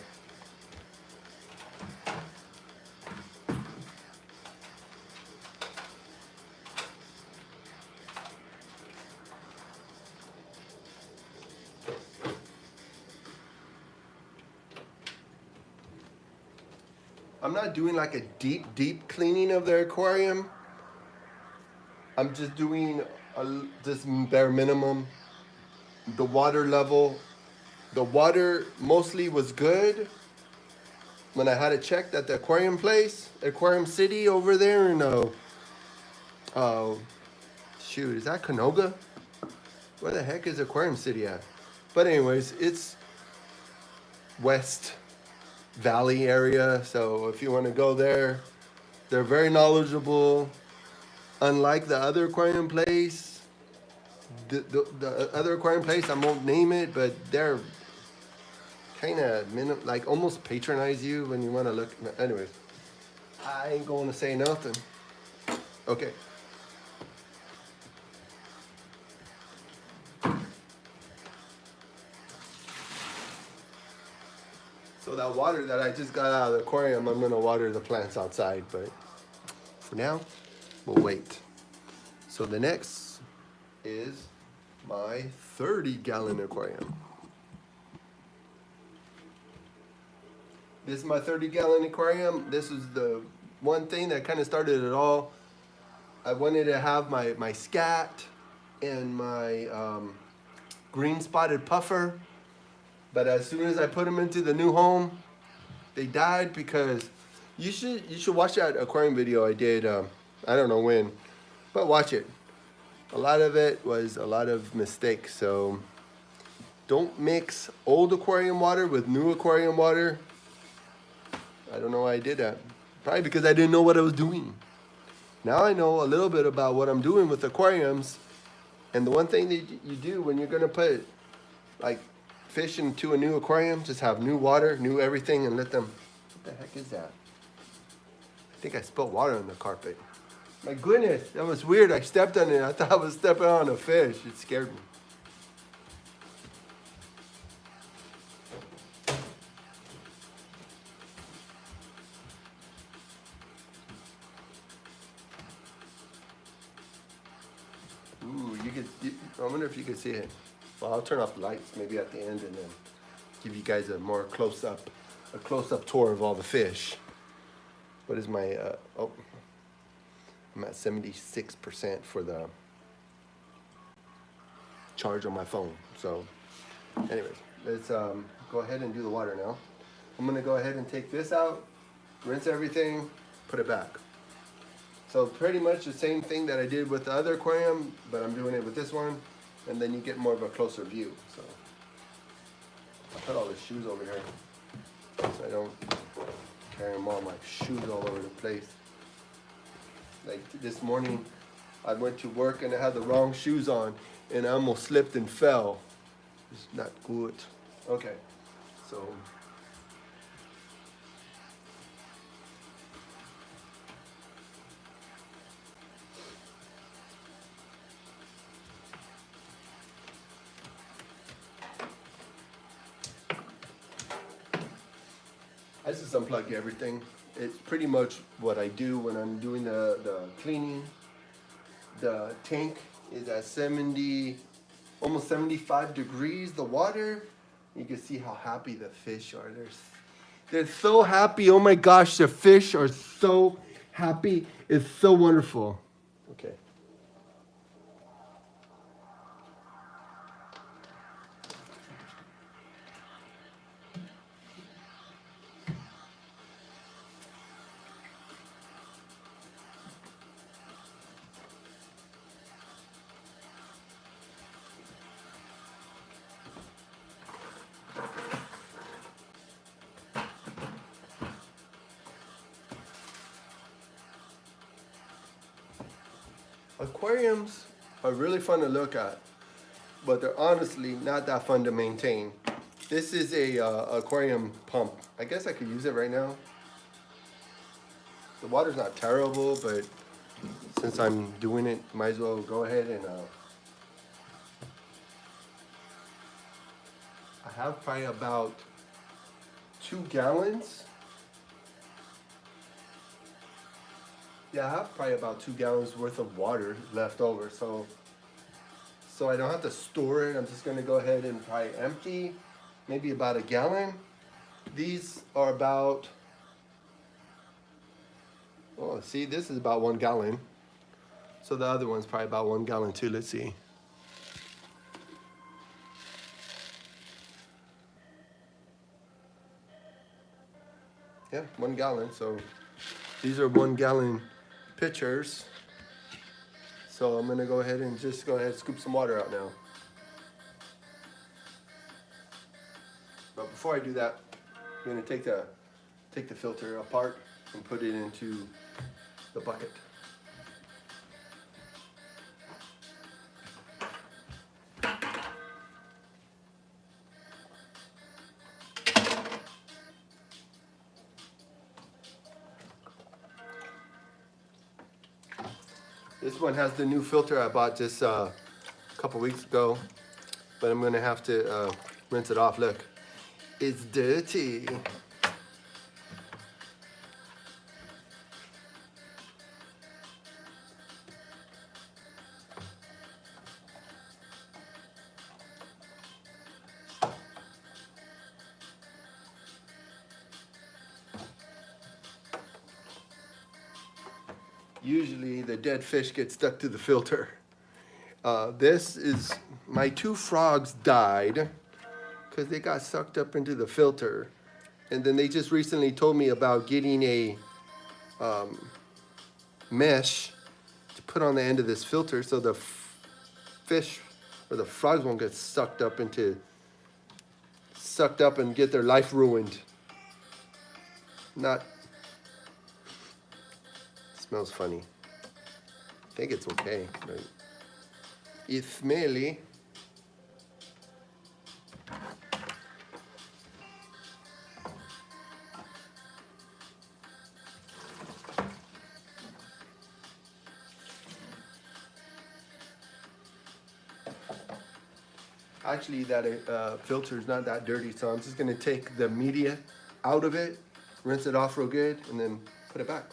I'm not doing like a deep cleaning of the aquarium. I'm just doing just bare minimum. The water level, the water mostly was good when I had it checked at the aquarium place, Aquarium City over there in uh, shoot, is that Canoga? Where the heck is Aquarium City at? But anyways, it's West Valley area, so if you want to go there, they're very knowledgeable. Unlike the other aquarium place, the other aquarium place, I won't name it, but they're kind of like almost patronize you when you want to look. Anyways, I ain't going to say nothing. Okay. So that water that I just got out of the aquarium, I'm gonna water the plants outside, but for now, we'll wait. So the next is my 30-gallon aquarium. This is my 30-gallon aquarium. This is the one thing that kind of started it all. I wanted to have my scat and my green spotted puffer, but as soon as I put them into the new home, they died because you should watch that aquarium video I did. I don't know when, but watch it. A lot of it was a lot of mistakes. So don't mix old aquarium water with new aquarium water. I don't know why I did that. Probably because I didn't know what I was doing. Now I know a little bit about what I'm doing with aquariums. And the one thing that you do when you're gonna put like fish into a new aquarium, just have new water, new everything, and let them. What the heck is that? I think I spilled water on the carpet. My goodness, that was weird. I stepped on it. I thought I was stepping on a fish. It scared me. Ooh, I wonder if you could see it. Well, I'll turn off the lights maybe at the end and then give you guys a more close-up tour of all the fish. What is my, oh, I'm at 76% for the charge on my phone. So anyways, let's go ahead and do the water now. I'm gonna go ahead and take this out, rinse everything, put it back. So pretty much the same thing that I did with the other aquarium, but I'm doing it with this one, and then you get more of a closer view. So I put all the shoes over here so I don't carry them all my shoes all over the place. Like this morning, I went to work and I had the wrong shoes on, and I almost slipped and fell. It's not good. Okay, so. I just unplug everything. It's pretty much what I do when I'm doing the cleaning. The tank is at 70, almost 75 degrees, the water. You can see how happy the fish are. They're so happy. Oh my gosh, the fish are so happy. It's so wonderful. Okay. Aquariums are really fun to look at, but they're honestly not that fun to maintain. This is a aquarium pump. I guess I could use it right now. The water's not terrible, but since I'm doing it, might as well go ahead and I have probably about 2 gallons. Yeah, I have probably about 2 gallons worth of water left over, so I don't have to store it. I'm just gonna go ahead and probably empty maybe about a gallon. These are about, oh, see, this is about 1 gallon. So the other one's probably about 1 gallon too. Let's see. Yeah, 1 gallon. So these are 1 gallon pitchers. So I'm gonna go ahead and just go ahead and scoop some water out now. But before I do that, I'm gonna take the filter apart and put it into the bucket. This one has the new filter I bought just a couple weeks ago, but I'm gonna have to rinse it off. Look, it's dirty. Usually the dead fish get stuck to the filter. This is, my 2 frogs died because they got sucked up into the filter. And then they just recently told me about getting a mesh to put on the end of this filter so the fish or the frogs won't get sucked up and get their life ruined. Not, smells funny. I think it's okay, but it's smelly. Actually, that filter is not that dirty, so I'm just gonna take the media out of it, rinse it off real good, and then put it back.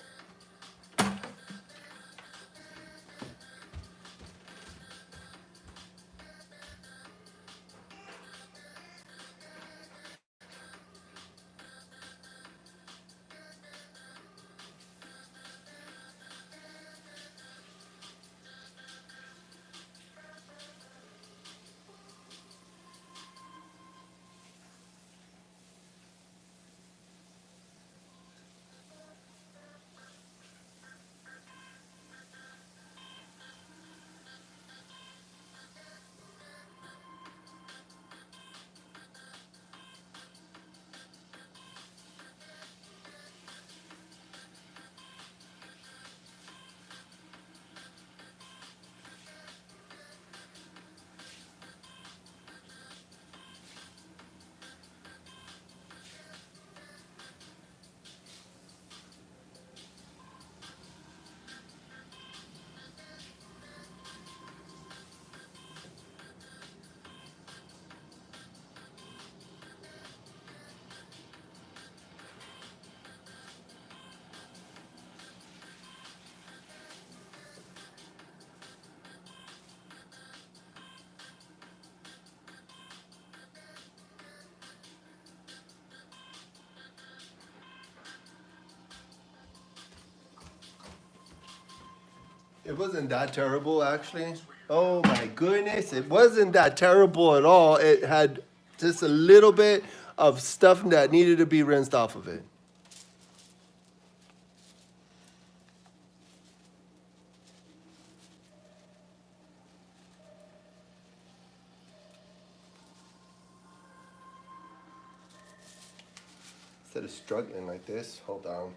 It wasn't that terrible, actually. Oh my goodness, it wasn't that terrible at all. It had just a little bit of stuff that needed to be rinsed off of it. Instead of struggling like this, hold on.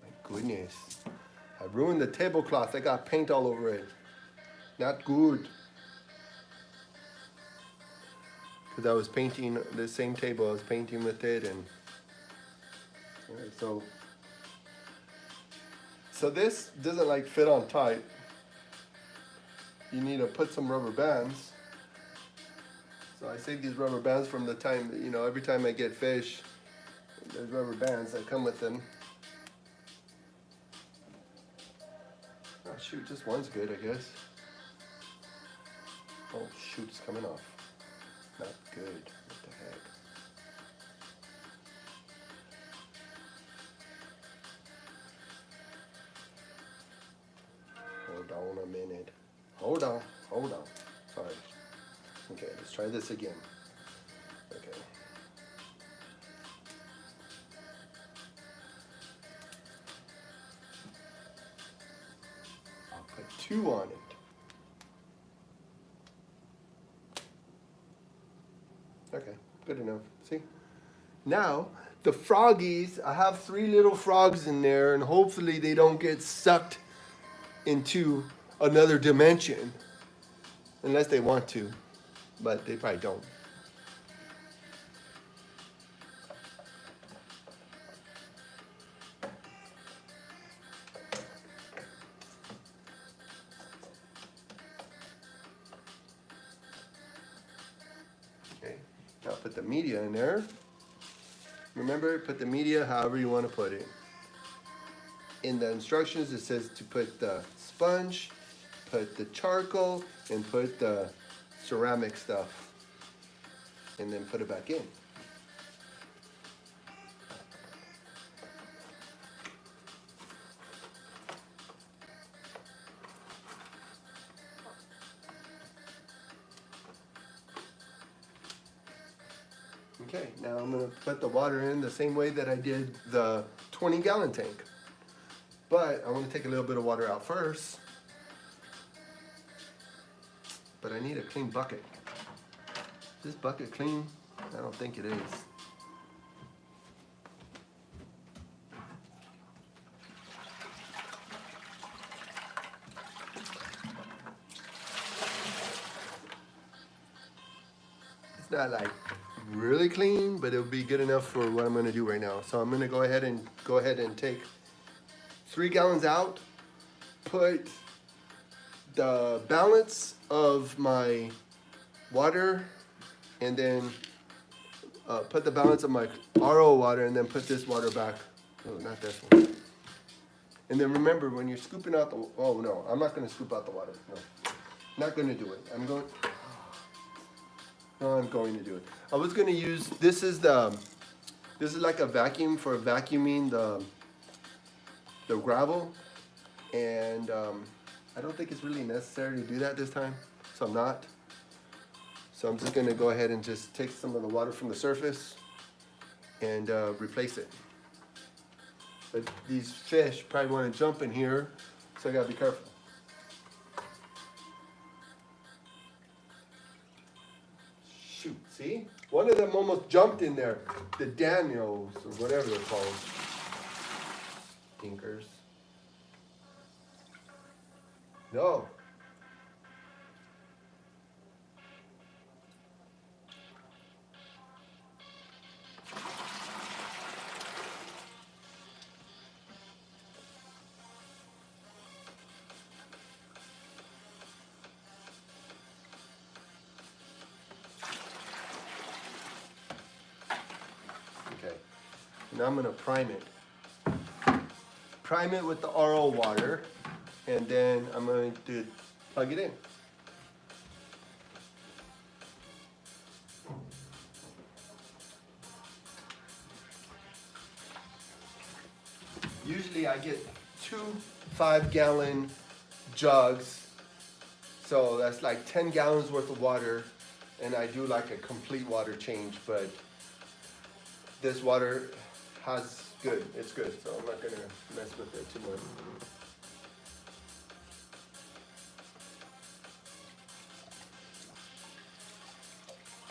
My goodness. I ruined the tablecloth. I got paint all over it. Not good. Because I was painting the same table. I was painting with it, and so this doesn't like fit on tight. You need to put some rubber bands. So I save these rubber bands from the time, every time I get fish, there's rubber bands that come with them. Oh shoot, just one's good, I guess. Oh shoot, it's coming off. Not good. What the heck? Hold on a minute. Hold on. Sorry. Okay, let's try this again. Okay. I'll put 2 on it. Okay, good enough. See? Now, the froggies, I have 3 little frogs in there, and hopefully they don't get sucked into another dimension. Unless they want to, but they probably don't. Okay, now put the media in there. Remember, put the media however you want to put it. In the instructions, it says to put the sponge, put the charcoal, and put the ceramic stuff, and then put it back in. Okay, now I'm going to put the water in the same way that I did the 20-gallon tank. But I want to take a little bit of water out first. But I need a clean bucket. Is this bucket clean? I don't think it is. It's not like really clean, but it'll be good enough for what I'm going to do right now. So I'm going to go ahead and take 3 gallons out, put the balance of my water, and then put the balance of my RO water, and then put this water back. Oh, not this one. And then remember, when you're scooping out the, oh no, I'm not going to scoop out the water. No, not going to do it. I'm going to do it. I was going to use, this is like a vacuum for vacuuming the gravel, and I don't think it's really necessary to do that this time, so I'm not. So I'm just going to go ahead and just take some of the water from the surface and replace it. But these fish probably want to jump in here, so I got to be careful. Shoot, see? One of them almost jumped in there. The Daniels, or whatever they're called. Stinkers. No. Okay. Now I'm going to prime it. Prime it with the RO water, and then I'm going to plug it in. Usually I get 2 5-gallon jugs. So that's like 10 gallons worth of water, and I do like a complete water change, but this water it's good, so I'm not gonna mess with it too much.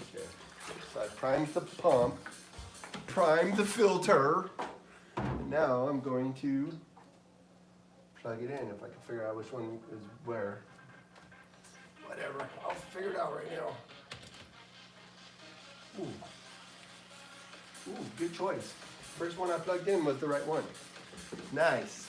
Okay, so I primed the pump, primed the filter. Now I'm going to plug it in if I can figure out which one is where. Whatever, I'll figure it out right now. Ooh, good choice. First one I plugged in was the right one. Nice.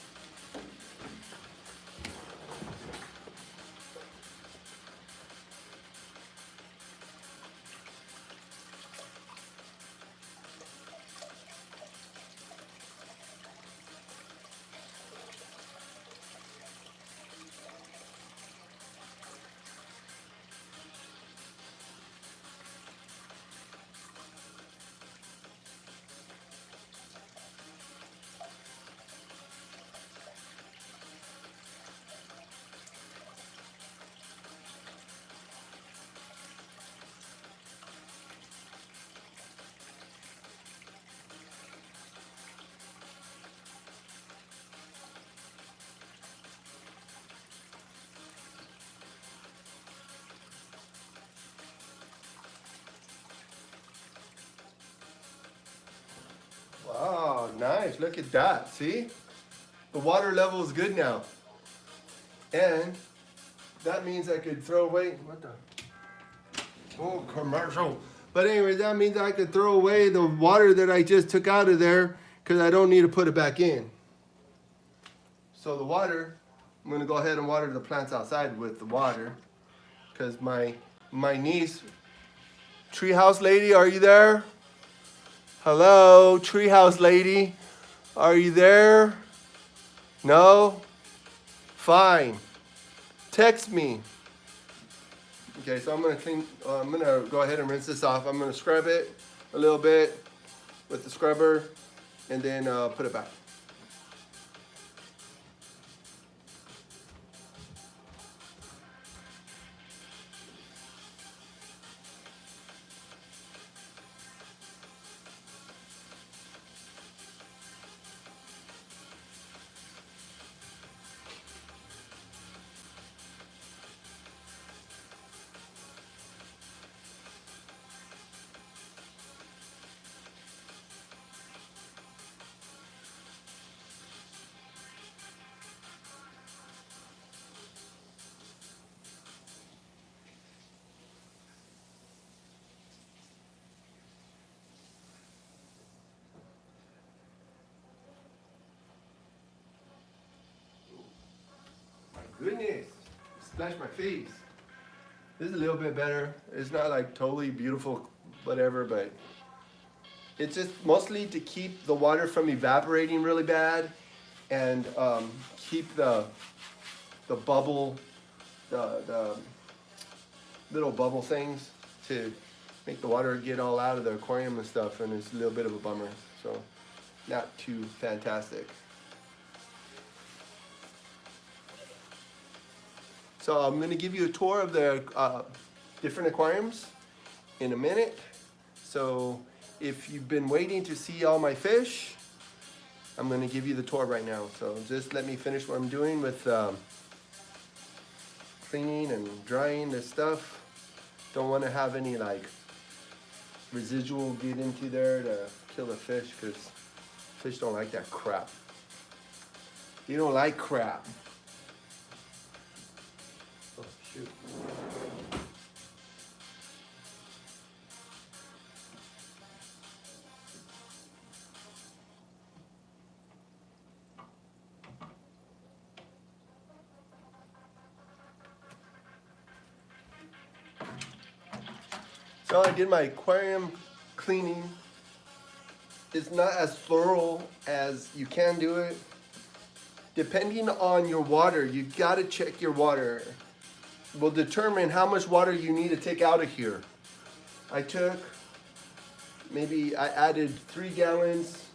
Wow, nice. Look at that. See? The water level is good now. And that means I could throw away. What the? Oh, commercial. But anyway, that means I could throw away the water that I just took out of there because I don't need to put it back in. So the water, I'm going to go ahead and water the plants outside with the water because my niece, treehouse lady, are you there? Hello, treehouse lady, are you there? No? Fine. Text me. Okay, so I'm gonna go ahead and rinse this off. I'm gonna scrub it a little bit with the scrubber and then put it back. Goodness, splashed my face. This is a little bit better. It's not like totally beautiful, whatever, but it's just mostly to keep the water from evaporating really bad and keep the bubble, the little bubble things to make the water get all out of the aquarium and stuff, and it's a little bit of a bummer, so not too fantastic. So I'm going to give you a tour of the different aquariums in a minute. So if you've been waiting to see all my fish, I'm going to give you the tour right now. So just let me finish what I'm doing with cleaning and drying this stuff. Don't want to have any like residual get into there to kill the fish, because fish don't like that crap. They don't like crap. Oh, shoot. So I did my aquarium cleaning. It's not as thorough as you can do it. Depending on your water, you gotta check your water. Will determine how much water you need to take out of here. I added 3 gallons.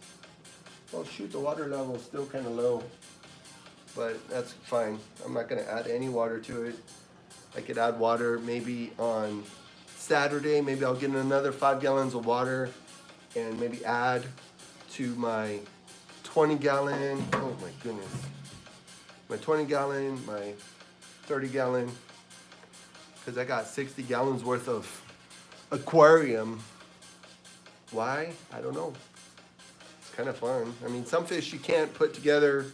Oh shoot, the water level is still kind of low. but that's fine. I'm not gonna add any water to it. I could add water maybe on Saturday. Maybe I'll get another 5 gallons of water and maybe add to my 20 gallon. Oh my goodness. My 20 gallon, my 30 gallon, because I got 60 gallons worth of aquarium. Why? I don't know. It's kind of fun. I mean, some fish you can't put together,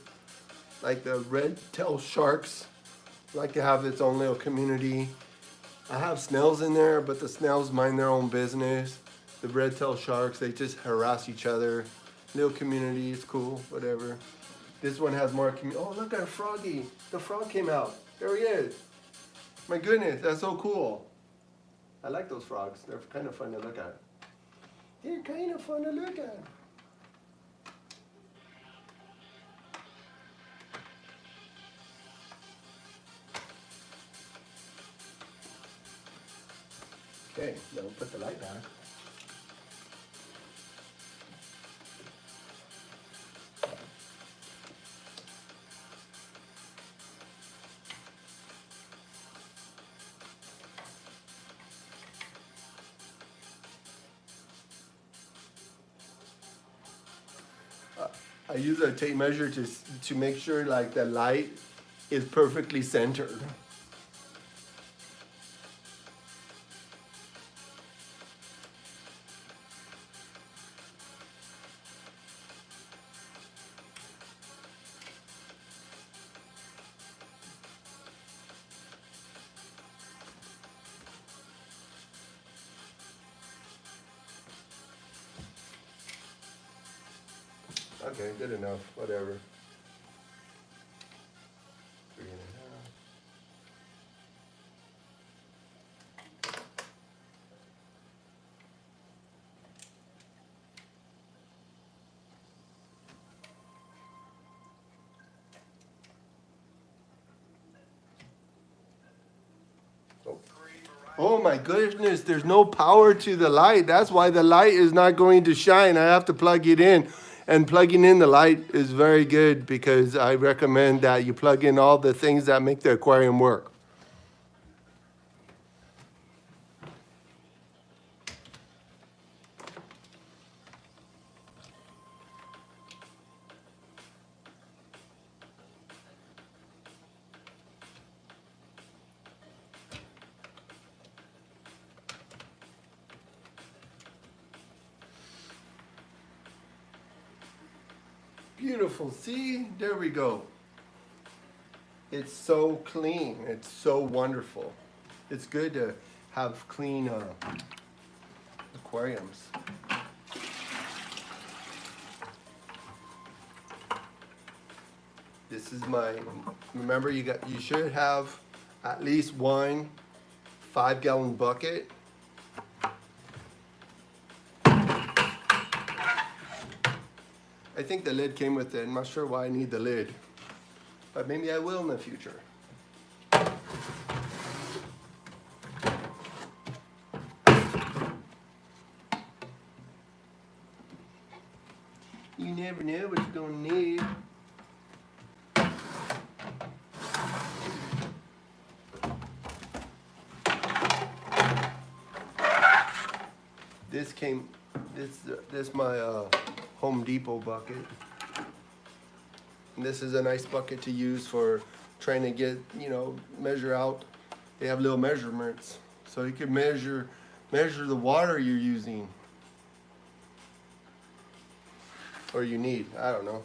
like the red-tailed sharks, like to have its own little community. I have snails in there, but the snails mind their own business. The red-tailed sharks, they just harass each other. Little community, it's cool, whatever. This one has more community. Oh, look at Froggy. The frog came out. There he is. My goodness, that's so cool. I like those frogs. They're kind of fun to look at. They're kind of fun to look at. Okay, now we'll put the light back. I use a tape measure to make sure like the light is perfectly centered. Okay, good enough, whatever. 3.5. Oh my goodness, there's no power to the light. That's why the light is not going to shine. I have to plug it in. And plugging in the light is very good because I recommend that you plug in all the things that make the aquarium work. Beautiful, see? There we go. It's so clean. It's so wonderful. It's good to have clean aquariums. This is my, remember you should have at least one 5-gallon bucket. I think the lid came with it. I'm not sure why I need the lid, but maybe I will in the future. You never know what you're gonna need. This my Home Depot bucket. And this is a nice bucket to use for trying to get, measure out. They have little measurements, so you can measure the water you're using, or you need. I don't know.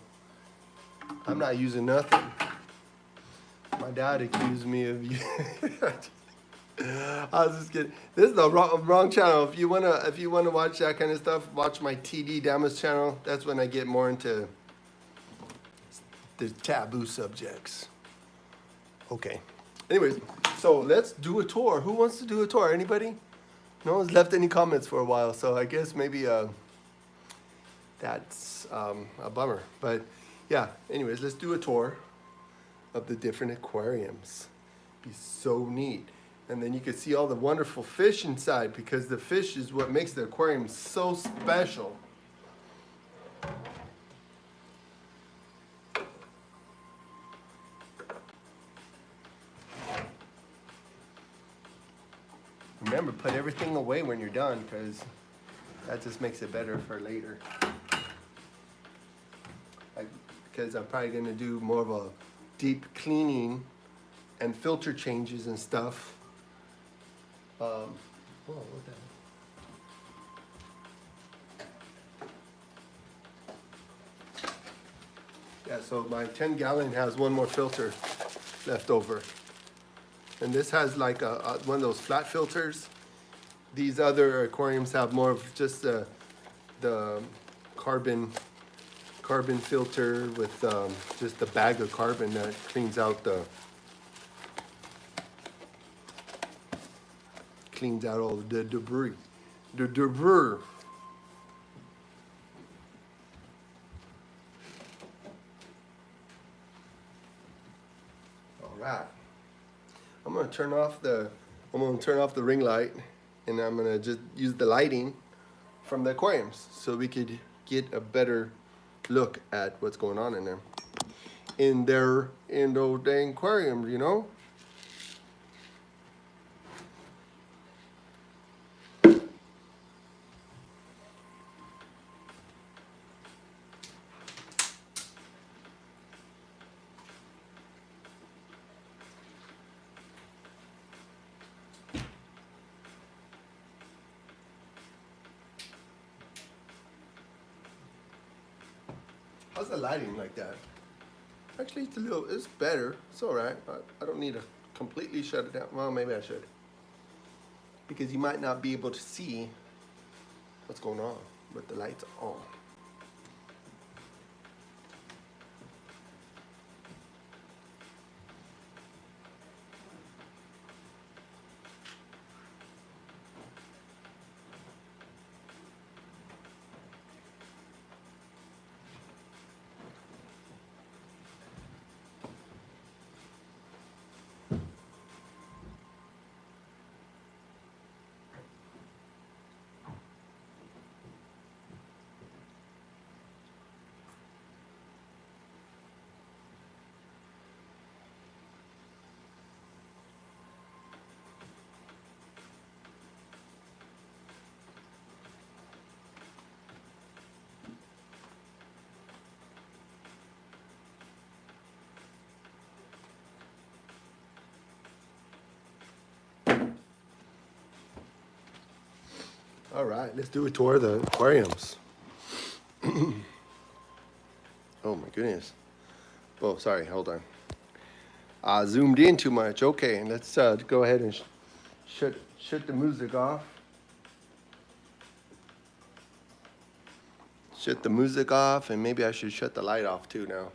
I'm not using nothing. My dad accused me of I was just kidding. This is the wrong channel. If you wanna watch that kind of stuff, watch my TD Damas channel. That's when I get more into the taboo subjects. Okay. Anyways, so let's do a tour. Who wants to do a tour? Anybody? No one's left any comments for a while, so I guess maybe that's a bummer. But yeah. Anyways, let's do a tour of the different aquariums. Be so neat. And then you can see all the wonderful fish inside, because the fish is what makes the aquarium so special. Remember, put everything away when you're done, because that just makes it better for later. Because I'm probably going to do more of a deep cleaning and filter changes and stuff. Whoa, what the hell? Yeah, so my 10-gallon has one more filter left over. And this has like one of those flat filters. These other aquariums have more of just the carbon filter with just the bag of carbon that cleans out all the debris. The debris. All right. I'm gonna turn off the ring light, and I'm gonna just use the lighting from the aquariums so we could get a better look at what's going on in there. In those dang aquariums, you know? How's the lighting like that? Actually, it's better. It's all right. I don't need to completely shut it down. Well, maybe I should. Because you might not be able to see what's going on with the lights on. All right, let's do a tour of the aquariums. Oh my goodness. Oh, sorry, hold on. I zoomed in too much. Okay, let's go ahead and shut the music off. Shut the music off, and maybe I should shut the light off too now.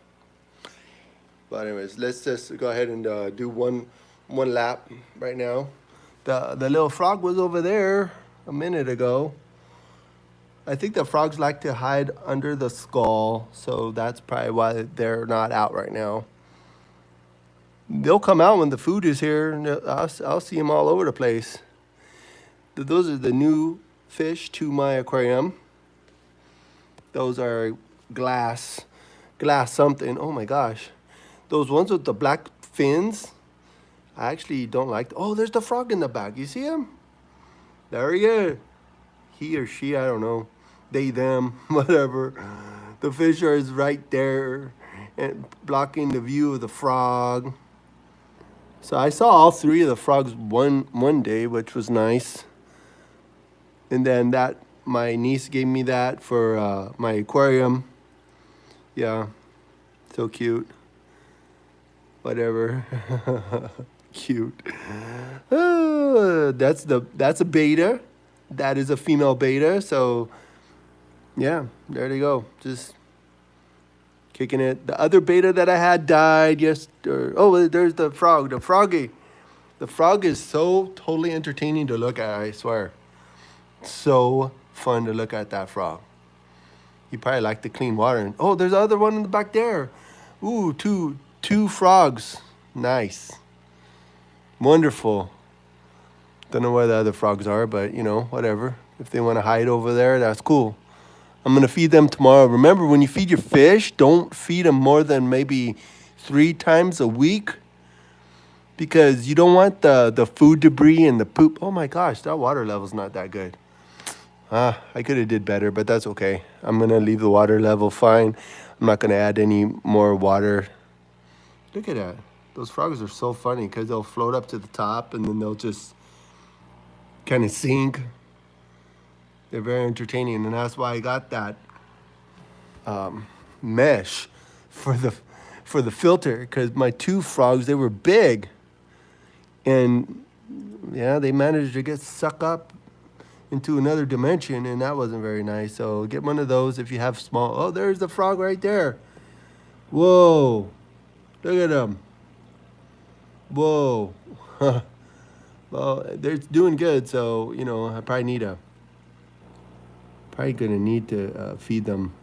But anyways, let's just go ahead and do one lap right now. The little frog was over there a minute ago. I think the frogs like to hide under the skull, so that's probably why they're not out right now. They'll come out when the food is here, and I'll see them all over the place. Those are the new fish to my aquarium. Those are glass something. Oh my gosh. Those ones with the black fins, I actually don't like. Oh, there's the frog in the back. You see him? There he is. He or she, I don't know. They, them, whatever. The fish is right there and blocking the view of the frog. So I saw all three of the frogs one day, which was nice. And then my niece gave me that for my aquarium. Yeah, so cute. Whatever. Cute. That's a beta. That is a female beta. So yeah, there they go. Just kicking it. The other beta that I had died oh, there's the frog. The froggy. The frog is so totally entertaining to look at, I swear. So fun to look at that frog. You probably like the clean water. Oh, there's the other one in the back there. Ooh, two frogs. Nice. Wonderful. Don't know where the other frogs are, but you know, whatever. If they want to hide over there, that's cool. I'm going to feed them tomorrow. Remember, when you feed your fish, don't feed them more than maybe 3 times a week. because you don't want the food debris and the poop. Oh my gosh, that water level's not that good. I could have did better, but that's okay. I'm gonna leave the water level fine. I'm not gonna add any more water. Look at that. Those frogs are so funny because they'll float up to the top and then they'll just kind of sink. They're very entertaining, and that's why I got that mesh for the filter, because my two frogs, they were big, and yeah, they managed to get sucked up into another dimension, and that wasn't very nice. So get one of those if you have small. Oh, there's the frog right there. Whoa, look at him. Whoa. Well, they're doing good, so you know I probably gonna need to feed them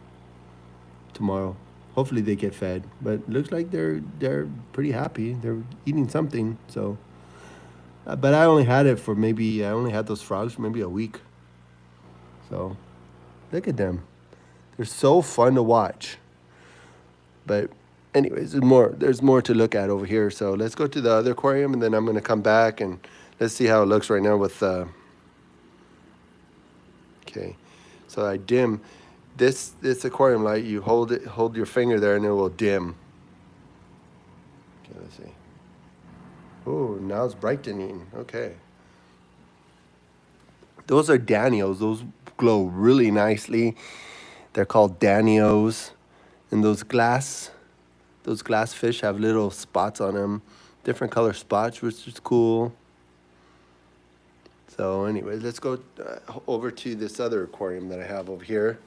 tomorrow. Hopefully they get fed, but looks like they're pretty happy. They're eating something. So, but I only had it for maybe I only had those frogs for maybe a week. So, look at them. They're so fun to watch. But anyways, there's more to look at over here. So let's go to the other aquarium, and then I'm gonna come back and let's see how it looks right now with. Okay, so I dim this aquarium light. You hold your finger there, and it will dim. Okay, let's see. Oh, now it's brightening. Okay. Those are Danios. Those glow really nicely. They're called Danios, and those glass fish have little spots on them, different color spots, which is cool. So anyways, let's go over to this other aquarium that I have over here.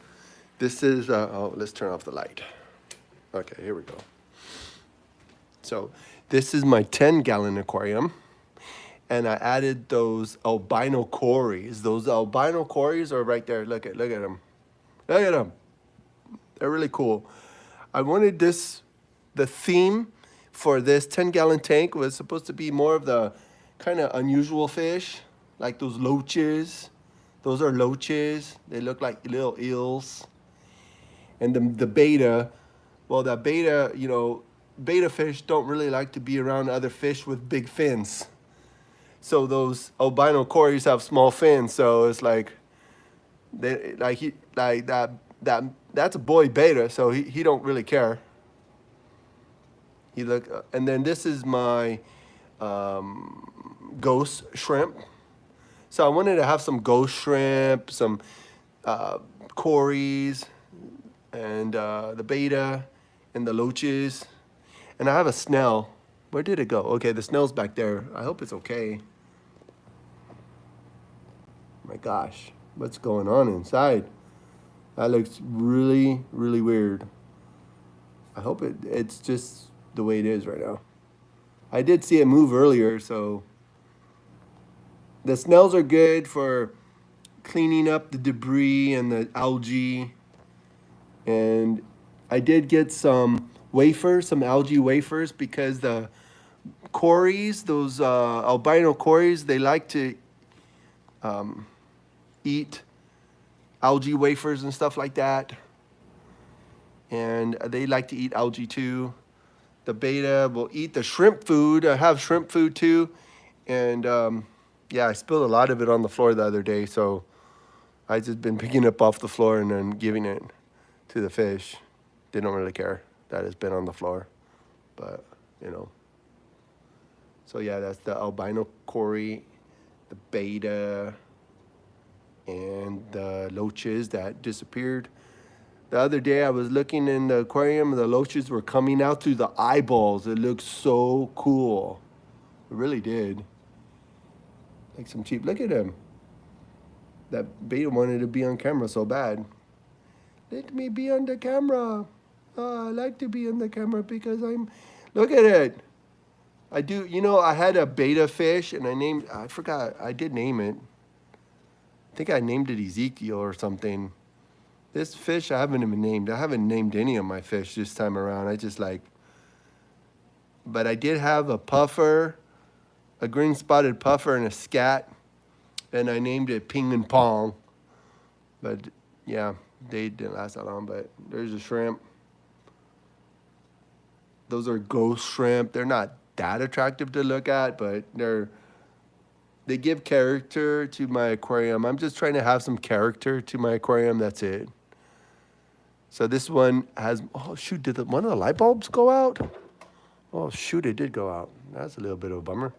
This is, let's turn off the light. Okay, here we go. So this is my 10-gallon aquarium, and I added those albino cories. Those albino cories are right there. Look at them. Look at them. They're really cool. I wanted the theme for this 10-gallon tank was supposed to be more of the kind of unusual fish, like those loaches. Those are loaches. They look like little eels. And the beta, well, that beta, beta fish don't really like to be around other fish with big fins. So those albino cories have small fins. So it's like, that's a boy beta. So he don't really care. And then this is my ghost shrimp. So I wanted to have some ghost shrimp, some cories, and the beta, and the loaches. And I have a snail. Where did it go? Okay, the snail's back there. I hope it's okay. My gosh, what's going on inside? That looks really, really weird. I hope it's just the way it is right now. I did see it move earlier, so the snails are good for cleaning up the debris and the algae. And I did get some wafers, some algae wafers, because the cories, those albino cories, they like to eat algae wafers and stuff like that. And they like to eat algae too. The beta will eat the shrimp food. I have shrimp food too. And yeah, I spilled a lot of it on the floor the other day. So I just been picking it up off the floor and then giving it to the fish. They don't really care that it's been on the floor. But, So yeah, that's the albino cory, the beta, and the loaches that disappeared. The other day I was looking in the aquarium, the loaches were coming out through the eyeballs. It looked so cool. It really did. Like some cheap, look at him. That beta wanted to be on camera so bad. Let me be on the camera. Oh, I like to be on the camera because look at it. I do, I had a beta fish and I forgot, I did name it. I think I named it Ezekiel or something. This fish I haven't even named. I haven't named any of my fish this time around. But I did have a puffer, a green spotted puffer and a scat, and I named it Ping and Pong. But yeah, they didn't last that long, but there's a shrimp. Those are ghost shrimp. They're not that attractive to look at, but they give character to my aquarium. I'm just trying to have some character to my aquarium. That's it. So this one has, oh shoot, did one of the light bulbs go out? Oh shoot, it did go out. That's a little bit of a bummer.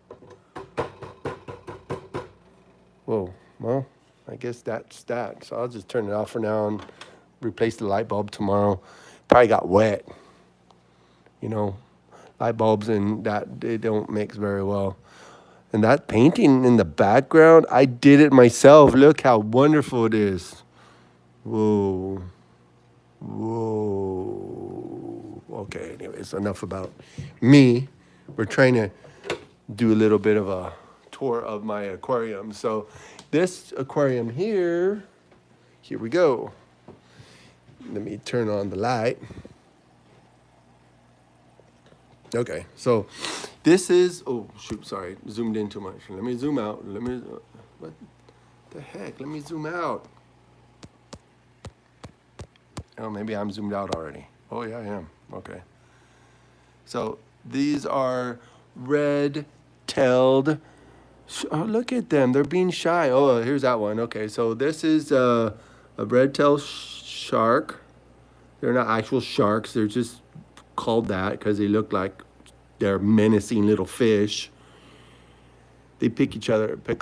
Whoa, well, I guess that's that. So I'll just turn it off for now and replace the light bulb tomorrow. Probably got wet. You know, light bulbs and that, they don't mix very well. And that painting in the background, I did it myself. Look how wonderful it is. Whoa. Whoa. Okay, anyways, enough about me. We're trying to do a little bit of a tour of my aquarium. So this aquarium here we go. Let me turn on the light. Okay, so this is, oh shoot, sorry, zoomed in too much. Let me zoom out. What the heck? Let me zoom out. Oh, maybe I'm zoomed out already. Oh yeah, I am. Okay. So these are red-tailed. Oh, look at them. They're being shy. Oh, here's that one. Okay, so this is a red-tailed shark. They're not actual sharks. They're just called that because they look like they're menacing little fish. They pick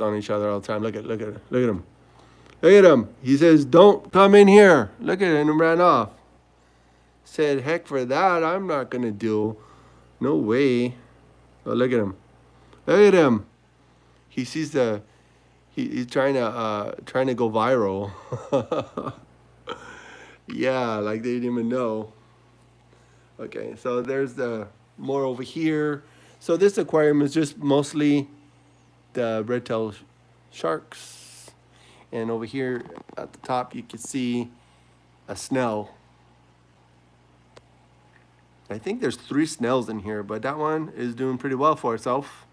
on each other all the time. Look at them. Look at him. He says, "Don't come in here." Look at him and ran off. Said, "Heck for that. I'm not gonna deal. No way." Oh, look at him. Look at him. He sees he's trying to go viral. Yeah, like they didn't even know. Okay, so there's the more over here. So this aquarium is just mostly the red-tailed sharks. And over here at the top, you can see a snail. I think there's 3 snails in here, but that one is doing pretty well for itself.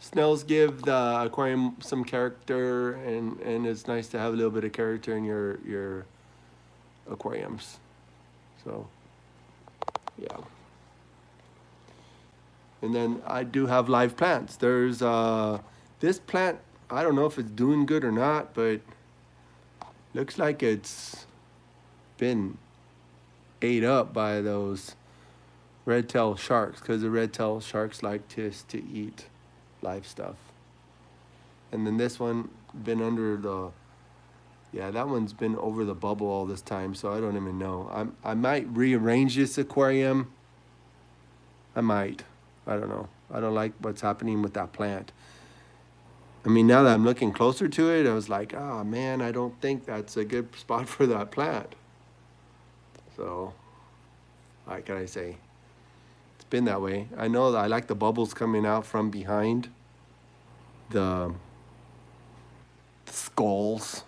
Snails give the aquarium some character, and it's nice to have a little bit of character in your aquariums. So, yeah. And then I do have live plants. There's this plant, I don't know if it's doing good or not, but looks like it's been ate up by those red-tailed sharks, because the red-tailed sharks like to eat live stuff. And then this one been under the, yeah, that one's been over the bubble all this time, so I don't even know. I might rearrange this aquarium. I might. I don't know. I don't like what's happening with that plant. I mean, now that I'm looking closer to it, I was like, oh man, I don't think that's a good spot for that plant. So, what can I say? It's been that way. I know that I like the bubbles coming out from behind the skulls.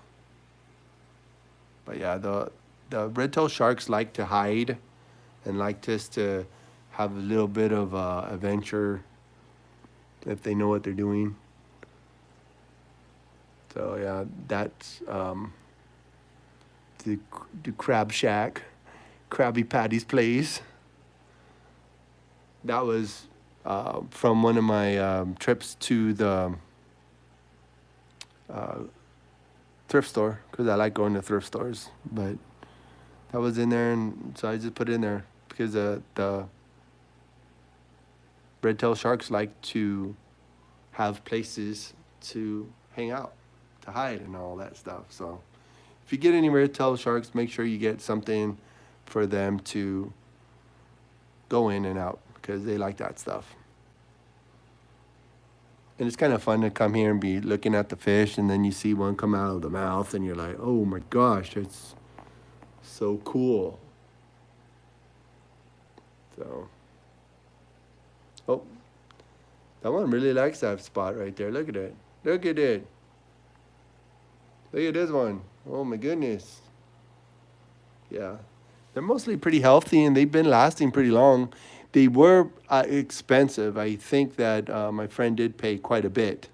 But yeah, the red-tailed sharks like to hide and like just to have a little bit of adventure if they know what they're doing. So yeah, that's the crab shack, Krabby Patty's place. That was from one of my trips to the thrift store, because I like going to thrift stores. But that was in there, and so I just put it in there because the red-tailed sharks like to have places to hang out, to hide and all that stuff. So if you get any red-tailed sharks, make sure you get something for them to go in and out, because they like that stuff. And it's kind of fun to come here and be looking at the fish, and then you see one come out of the mouth, and you're like, oh my gosh, it's so cool. So, oh, that one really likes that spot right there. Look at it. Look at it. Look at this one. Oh my goodness. Yeah. They're mostly pretty healthy, and they've been lasting pretty long. They were expensive. I think that my friend did pay quite a bit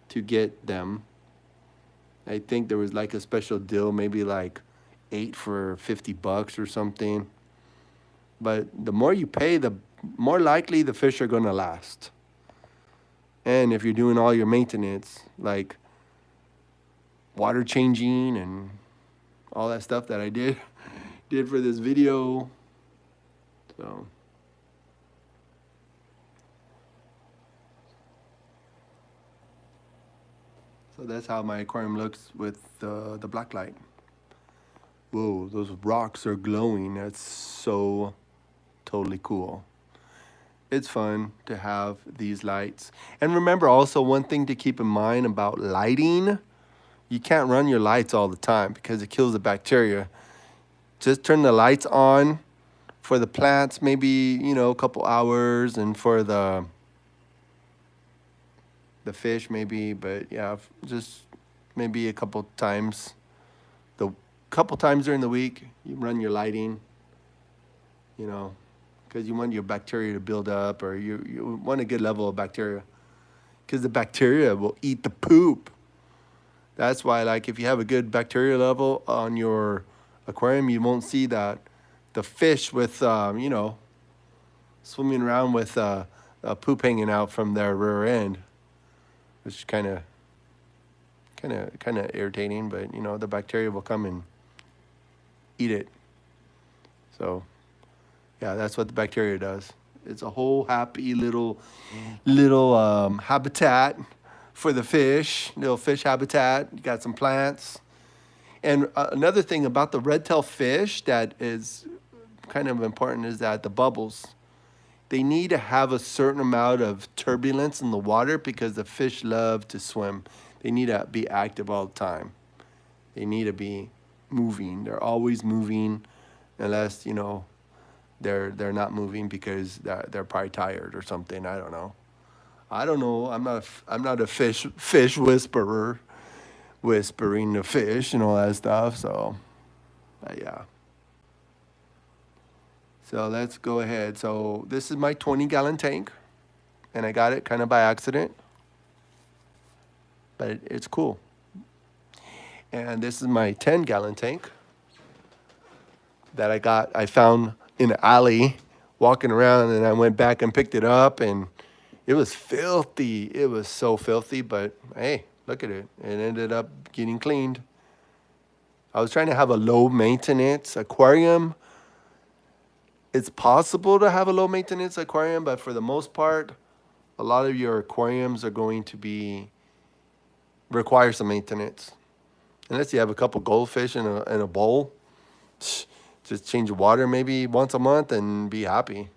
to get them. I think there was like a special deal, maybe like 8 for $50 or something. But the more you pay, the more likely the fish are going to last. And if you're doing all your maintenance, like water changing and all that stuff that I did for this video. So that's how my aquarium looks with the black light. Whoa, those rocks are glowing. That's so totally cool. It's fun to have these lights. And remember also one thing to keep in mind about lighting, you can't run your lights all the time because it kills the bacteria. Just turn the lights on for the plants, maybe, you know, a couple hours, and for the fish maybe, but yeah, just maybe a couple times. The couple times during the week, you run your lighting, you know, because you want your bacteria to build up, or you want a good level of bacteria, because the bacteria will eat the poop. That's why, like, if you have a good bacteria level on your aquarium, you won't see that the fish with, you know, swimming around with poop hanging out from their rear end, which is kind of irritating. But you know, the bacteria will come and eat it. So yeah, that's what the bacteria does. It's a whole happy little habitat for the fish, little fish habitat. You got some plants. And another thing about the red-tailed fish that is kind of important is that the bubbles, they need to have a certain amount of turbulence in the water because the fish love to swim. They need to be active all the time. They need to be moving. They're always moving, unless, you know, they're not moving because they're probably tired or something. I don't know. I'm not a fish whisperer, whispering the fish and all that stuff. So, but yeah. So let's go ahead. So this is my 20-gallon tank, and I got it kind of by accident, but it's cool. And this is my 10-gallon tank that I found in an alley walking around, and I went back and picked it up, and it was filthy. It was so filthy, but hey, look at it. It ended up getting cleaned. I was trying to have a low maintenance aquarium. It's possible to have a low maintenance aquarium, but for the most part, a lot of your aquariums are going to require some maintenance. Unless you have a couple goldfish in a bowl, just change the water maybe once a month and be happy,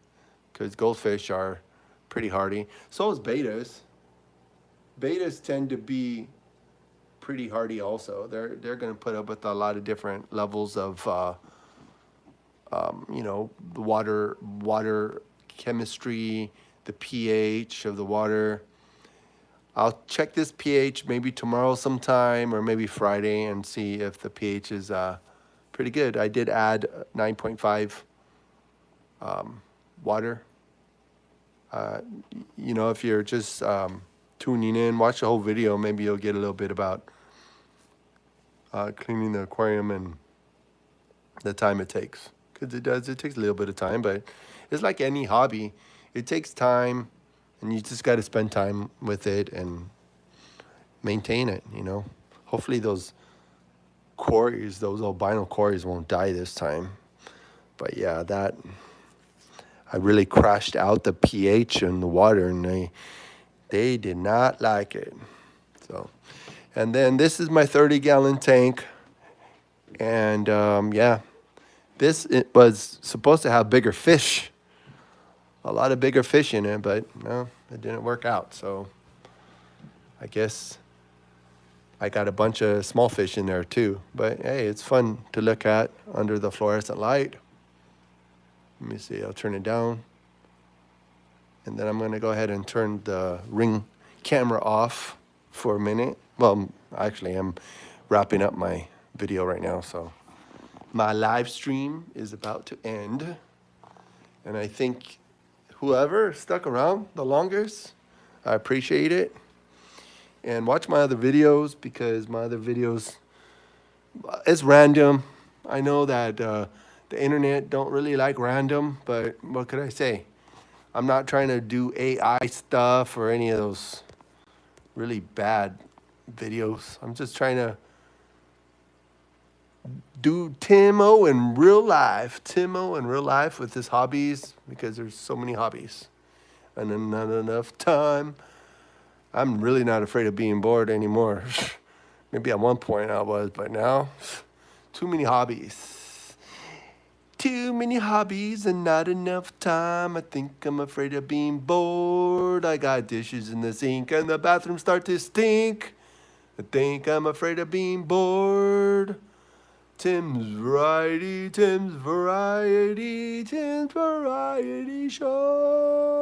because goldfish are pretty hardy. So is betas. Betas tend to be pretty hardy also. They're going to put up with a lot of different levels of you know, the water chemistry, the pH of the water. I'll check this pH maybe tomorrow sometime, or maybe Friday, and see if the pH is pretty good. I did add 9.5 water. You know, if you're just tuning in, watch the whole video. Maybe you'll get a little bit about cleaning the aquarium and the time it takes. Because it takes a little bit of time, but it's like any hobby. It takes time, and you just got to spend time with it and maintain it, you know. Hopefully those albino quarries won't die this time. But yeah, I really crashed out the pH in the water, and they did not like it. So, and then this is my 30-gallon tank, and yeah. It was supposed to have bigger fish, a lot of bigger fish in it, but no, it didn't work out. So I guess I got a bunch of small fish in there too. But hey, it's fun to look at under the fluorescent light. Let me see, I'll turn it down. And then I'm going to go ahead and turn the Ring camera off for a minute. Well, actually, I'm wrapping up my video right now, so my live stream is about to end, and I think whoever stuck around the longest, I appreciate it. And watch my other videos, because my other videos, it's random. I know that the the internet don't really like random, but what could I say? I'm not trying to do AI stuff or any of those really bad videos. I'm just trying to do Timo in real life. Timo in real life with his hobbies, because there's so many hobbies and then not enough time. I'm really not afraid of being bored anymore. Maybe at one point I was, but now, too many hobbies. Too many hobbies and not enough time. I think I'm afraid of being bored. I got dishes in the sink and the bathroom start to stink. I think I'm afraid of being bored. Tim's Variety, Tim's Variety, Tim's Variety Show.